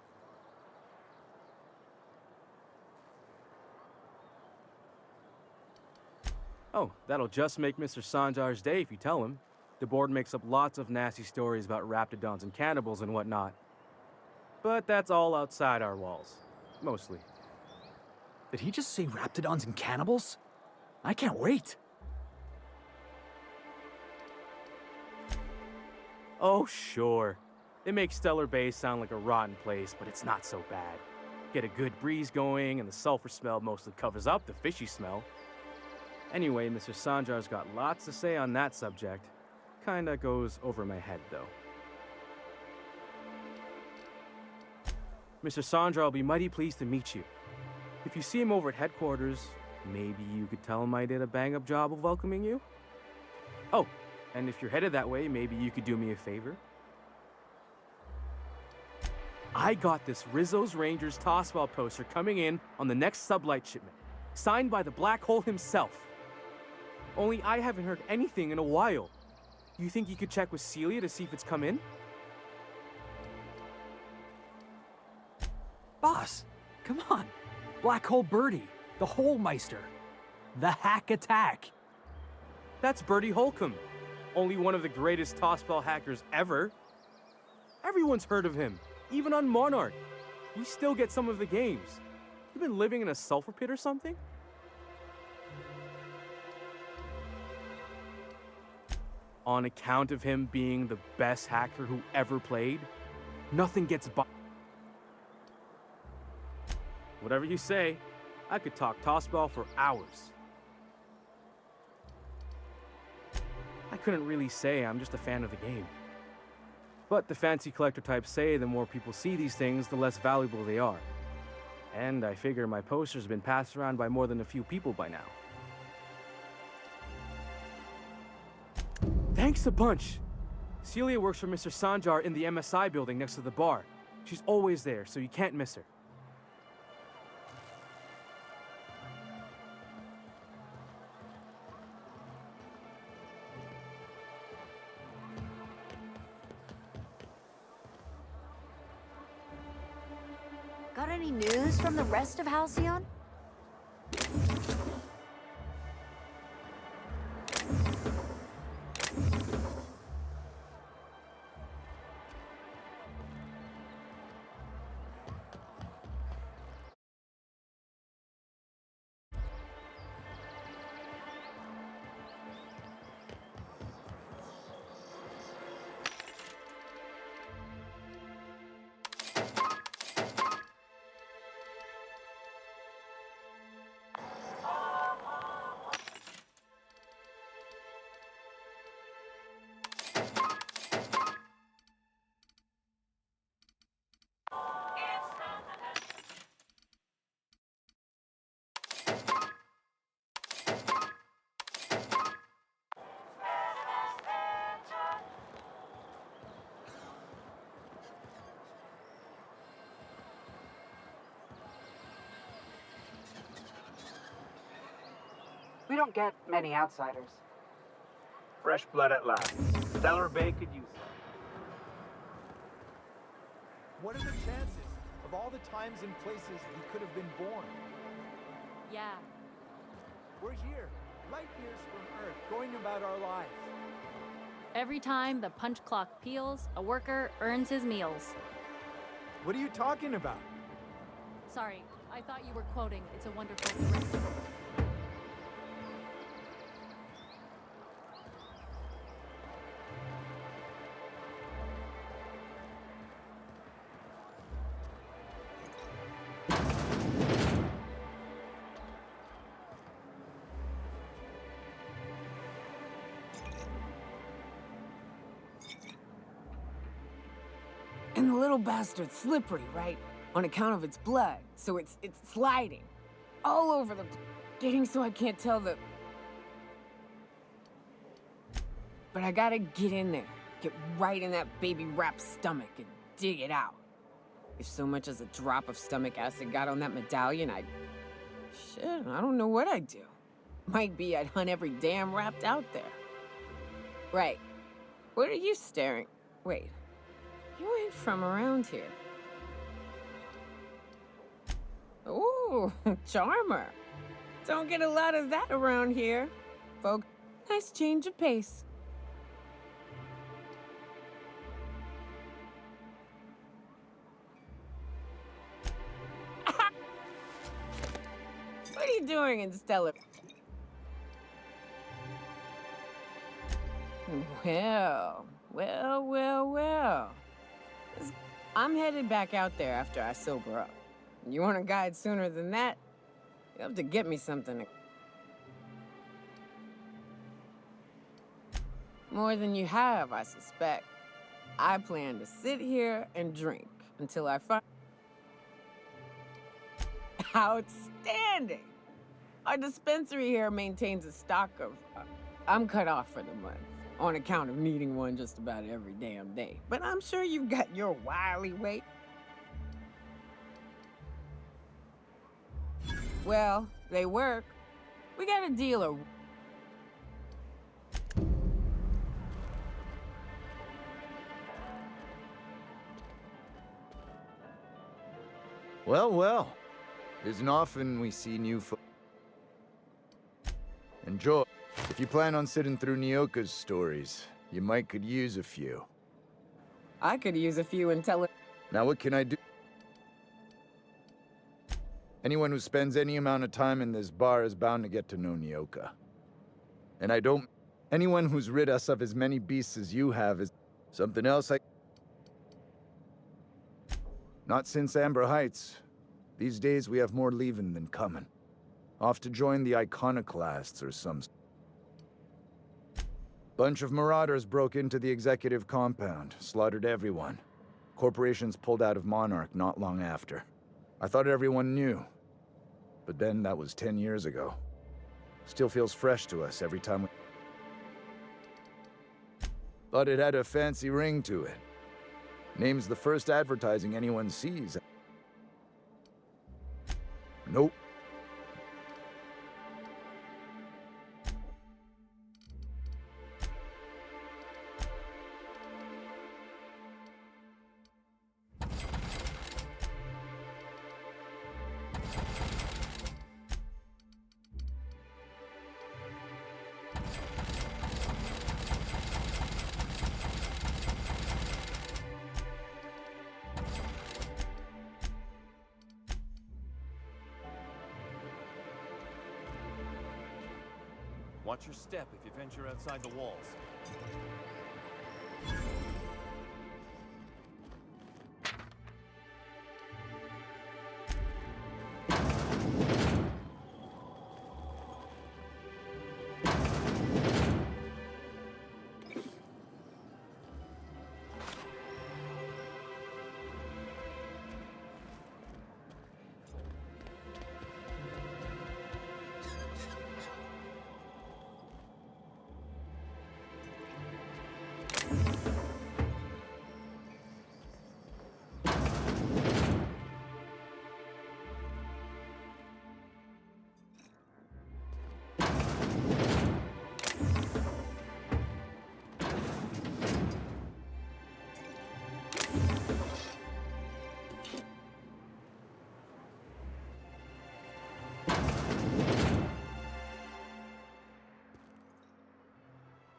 Oh, that'll just make Mr. Sanjar's day if you tell him. The board makes up lots of nasty stories about raptidons and cannibals and whatnot. But that's all outside our walls. Mostly. Did he just say raptidons and cannibals? I can't wait. Oh, sure. It makes Stellar Bay sound like a rotten place, but it's not so bad. Get a good breeze going, and the sulfur smell mostly covers up the fishy smell. Anyway, Mr. Sanjar's got lots to say on that subject. Kinda goes over my head, though. Mr. Sanjar will be mighty pleased to meet you. If you see him over at headquarters, maybe you could tell him I did a bang-up job of welcoming you? Oh, and if you're headed that way, maybe you could do me a favor? I got this Rizzo's Rangers tossball poster coming in on the next sublight shipment, signed by the Black Hole himself. Only I haven't heard anything in a while. You think you could check with Celia to see if it's come in? Boss, come on. Black Hole Birdie, the Holmeister, the Hack Attack. That's Bertie Holcomb, only one of the greatest tossball hackers ever. Everyone's heard of him, even on Monarch. We still get some of the games. You been living in a sulfur pit or something? On account of him being the best hacker who ever played, nothing gets by. Whatever you say, I could talk tossball for hours. I couldn't really say I'm just a fan of the game. But the fancy collector types say the more people see these things, the less valuable they are. And I figure my poster's been passed around by more than a few people by now. Thanks a bunch. Celia works for Mr. Sanjar in the MSI building next to the bar. She's always there, so you can't miss her. Got any news from the rest of Halcyon? We don't get many outsiders. Fresh blood at last. Stellar Bay could use it. What are the chances of all the times and places we could have been born? Yeah. We're here, light years from Earth, going about our lives. Every time the punch clock peals, a worker earns his meals. What are you talking about? Sorry, I thought you were quoting It's a Wonderful Direction. And the little bastard's slippery, right? On account of its blood, so it's sliding all over the getting so I can't tell the. But I gotta get in there, get right in that baby rap's stomach and dig it out. If so much as a drop of stomach acid got on that medallion, shit, I don't know what I'd do. Might be I'd hunt every damn rapt out there. Right. What are you staring? Wait. You ain't from around here. Ooh, charmer. Don't get a lot of that around here. Folks, nice change of pace. What are you doing in Stellar? Well. I'm headed back out there after I sober up. You want a guide sooner than that? You have to get me something. More than you have, I suspect. I plan to sit here and drink until I find... Outstanding! Our dispensary here maintains a stock of... I'm cut off for the month, on account of needing one just about every damn day. But I'm sure you've got your wily way. Well, they work. We got a dealer. Well. Isn't often we see new Enjoy. If you plan on sitting through Nyoka's stories, you might could use a few. I could use a few until it... Now what can I do? Anyone who spends any amount of time in this bar is bound to get to know Nyoka. And I don't... Anyone who's rid us of as many beasts as you have is... Something else Not since Amber Heights. These days we have more leaving than coming. Off to join the Iconoclasts or some... Bunch of marauders broke into the executive compound, slaughtered everyone. Corporations pulled out of Monarch not long after. I thought everyone knew. But then that was 10 years ago. Still feels fresh to us every time we... Thought it had a fancy ring to it. Name's the first advertising anyone sees. Nope. Watch your step if you venture outside the walls.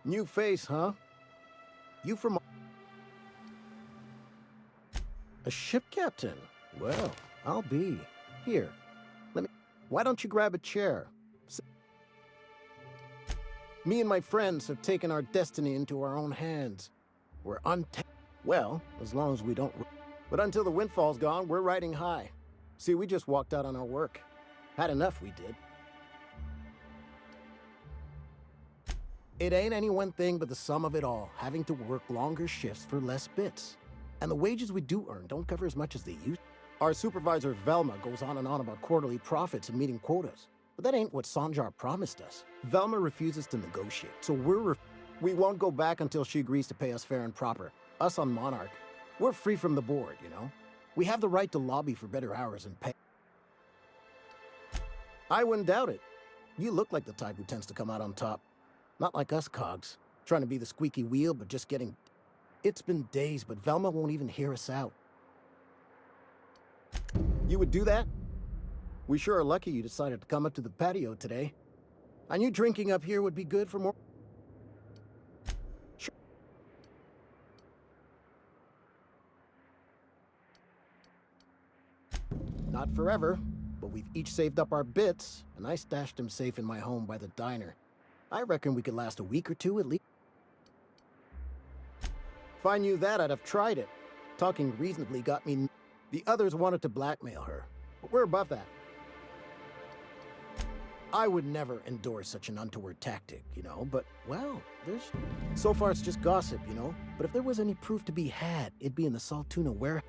New face, huh? You from... A ship captain? Well, I'll be. Here, let me... Why don't you grab a chair? Me and my friends have taken our destiny into our own hands. We're Well, as long as we don't... But until the windfall's gone, we're riding high. See, we just walked out on our work. Had enough, we did. It ain't any one thing but the sum of it all, having to work longer shifts for less bits. And the wages we do earn don't cover as much as they used. Our supervisor, Velma, goes on and on about quarterly profits and meeting quotas. But that ain't what Sanjar promised us. Velma refuses to negotiate, so we won't go back until she agrees to pay us fair and proper. Us on Monarch, we're free from the board, you know? We have the right to lobby for better hours and pay. I wouldn't doubt it. You look like the type who tends to come out on top. Not like us cogs, trying to be the squeaky wheel, but just getting... It's been days, but Velma won't even hear us out. You would do that? We sure are lucky you decided to come up to the patio today. I knew drinking up here would be good for more... Sure. Not forever, but we've each saved up our bits, and I stashed them safe in my home by the diner. I reckon we could last a week or two at least. If I knew that, I'd have tried it. Talking reasonably got me... The others wanted to blackmail her, but we're above that. I would never endorse such an untoward tactic, you know, but, well, there's... So far it's just gossip, you know, but if there was any proof to be had, it'd be in the Saltuna warehouse.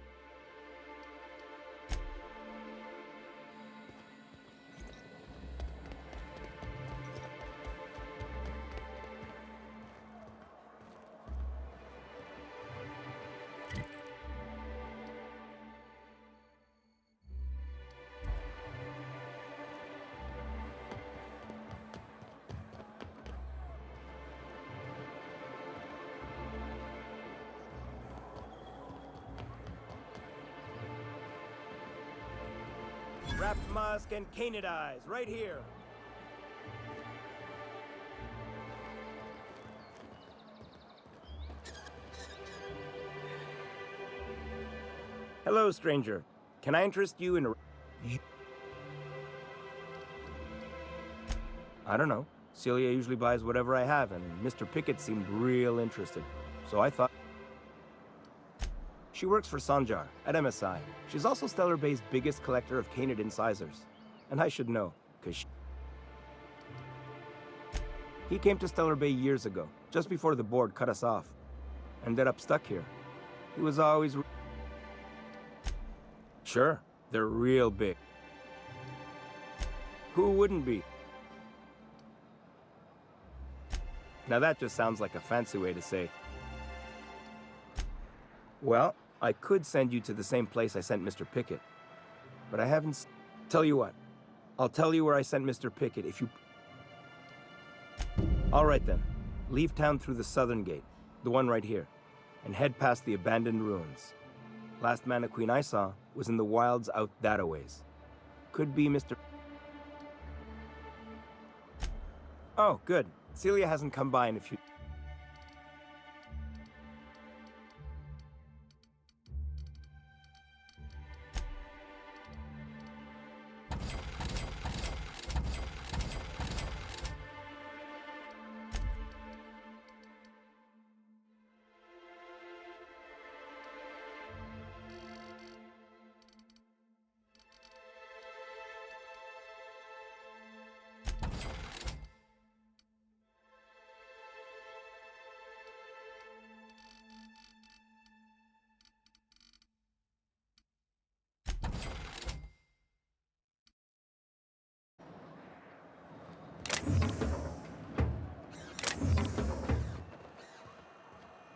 Wrapped musk and komentara, right here. Hello, stranger. Can I interest you in... I don't know. Celia usually buys whatever I have, and Mr. Pickett seemed real interested. So I thought... She works for Sanjar at MSI. She's also Stellar Bay's biggest collector of canid incisors. And I should know, because he came to Stellar Bay years ago, just before the board cut us off. Ended up stuck here. He was always... Sure, they're real big. Who wouldn't be? Now that just sounds like a fancy way to say... Well, I could send you to the same place I sent Mr. Pickett. But I haven't... Tell you what. I'll tell you where I sent Mr. Pickett if you... All right then. Leave town through the southern gate, the one right here, and head past the abandoned ruins. Last mannequin I saw was in the wilds out that-a-ways. Could be Mr... Oh, good. Celia hasn't come by in a few...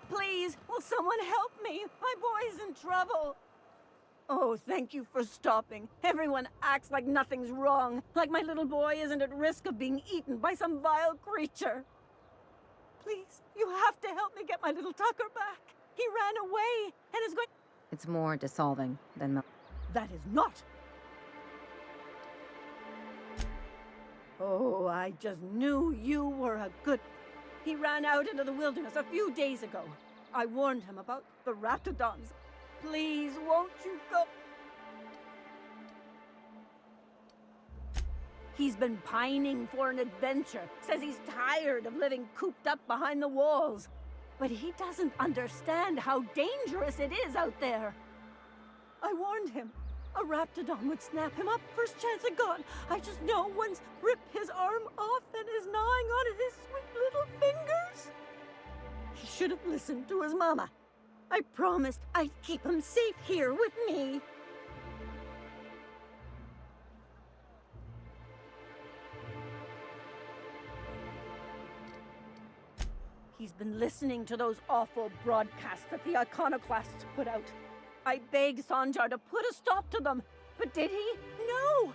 Please, will someone help me? My boy's in trouble. Oh, thank you for stopping. Everyone acts like nothing's wrong, like my little boy isn't at risk of being eaten by some vile creature. Please, you have to help me get my little Tucker back. He ran away and is going... It's more dissolving than... That is not... Oh, I just knew you were a good... He ran out into the wilderness a few days ago. I warned him about the raptidons. Please, won't you go? He's been pining for an adventure. Says he's tired of living cooped up behind the walls. But he doesn't understand how dangerous it is out there. I warned him. A raptidon would snap him up first chance it got. I just know once rip his arm off and is gnawing on his sweet little fingers. He should have listened to his mama. I promised I'd keep him safe here with me. He's been listening to those awful broadcasts that the iconoclasts put out. I begged Sanjar to put a stop to them, but did he? No!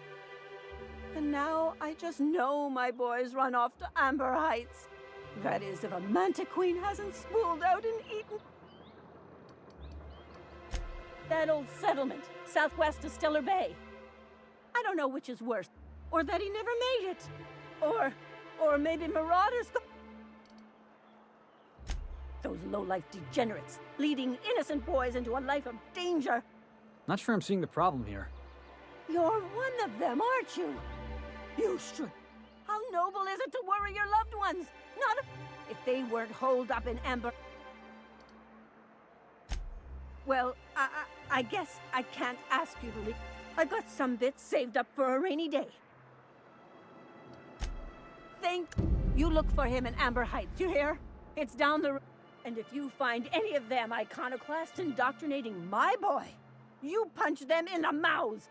And now I just know my boy's run off to Amber Heights. That is, if a mantiqueen hasn't spooled out and eaten... That old settlement, southwest of Stellar Bay. I don't know which is worse, or that he never made it, Or maybe marauders. Those low-life degenerates, leading innocent boys into a life of danger. Not sure I'm seeing the problem here. You're one of them, aren't you? You should. How noble is it to worry your loved ones? Not if they weren't holed up in amber. Well, I guess I can't ask you to leave. I got some bits saved up for a rainy day. You look for him in Amber Heights, you hear? It's down the road. And if you find any of them iconoclasts indoctrinating my boy, you punch them in the mouths.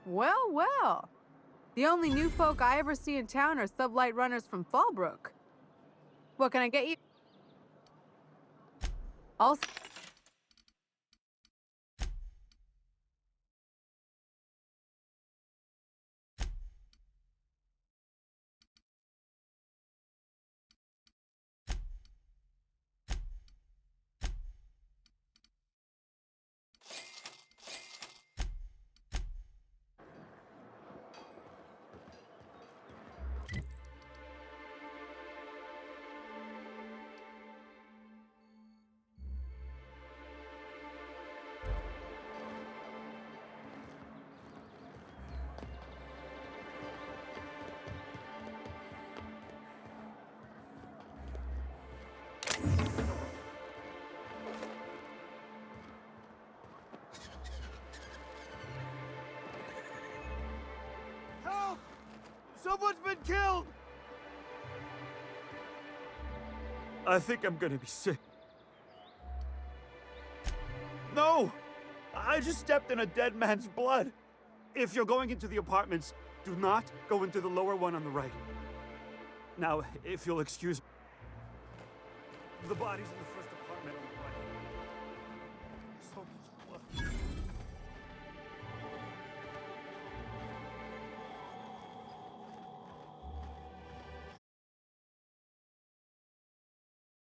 Well, well. The only new folk I ever see in town are sublight runners from Fallbrook. What can I get you? Also... Help! Someone's been killed! I think I'm gonna be sick. No! I just stepped in a dead man's blood. If you're going into the apartments, do not go into the lower one on the right. Now, if you'll excuse me. The body's in the first apartment on the right. So much blood.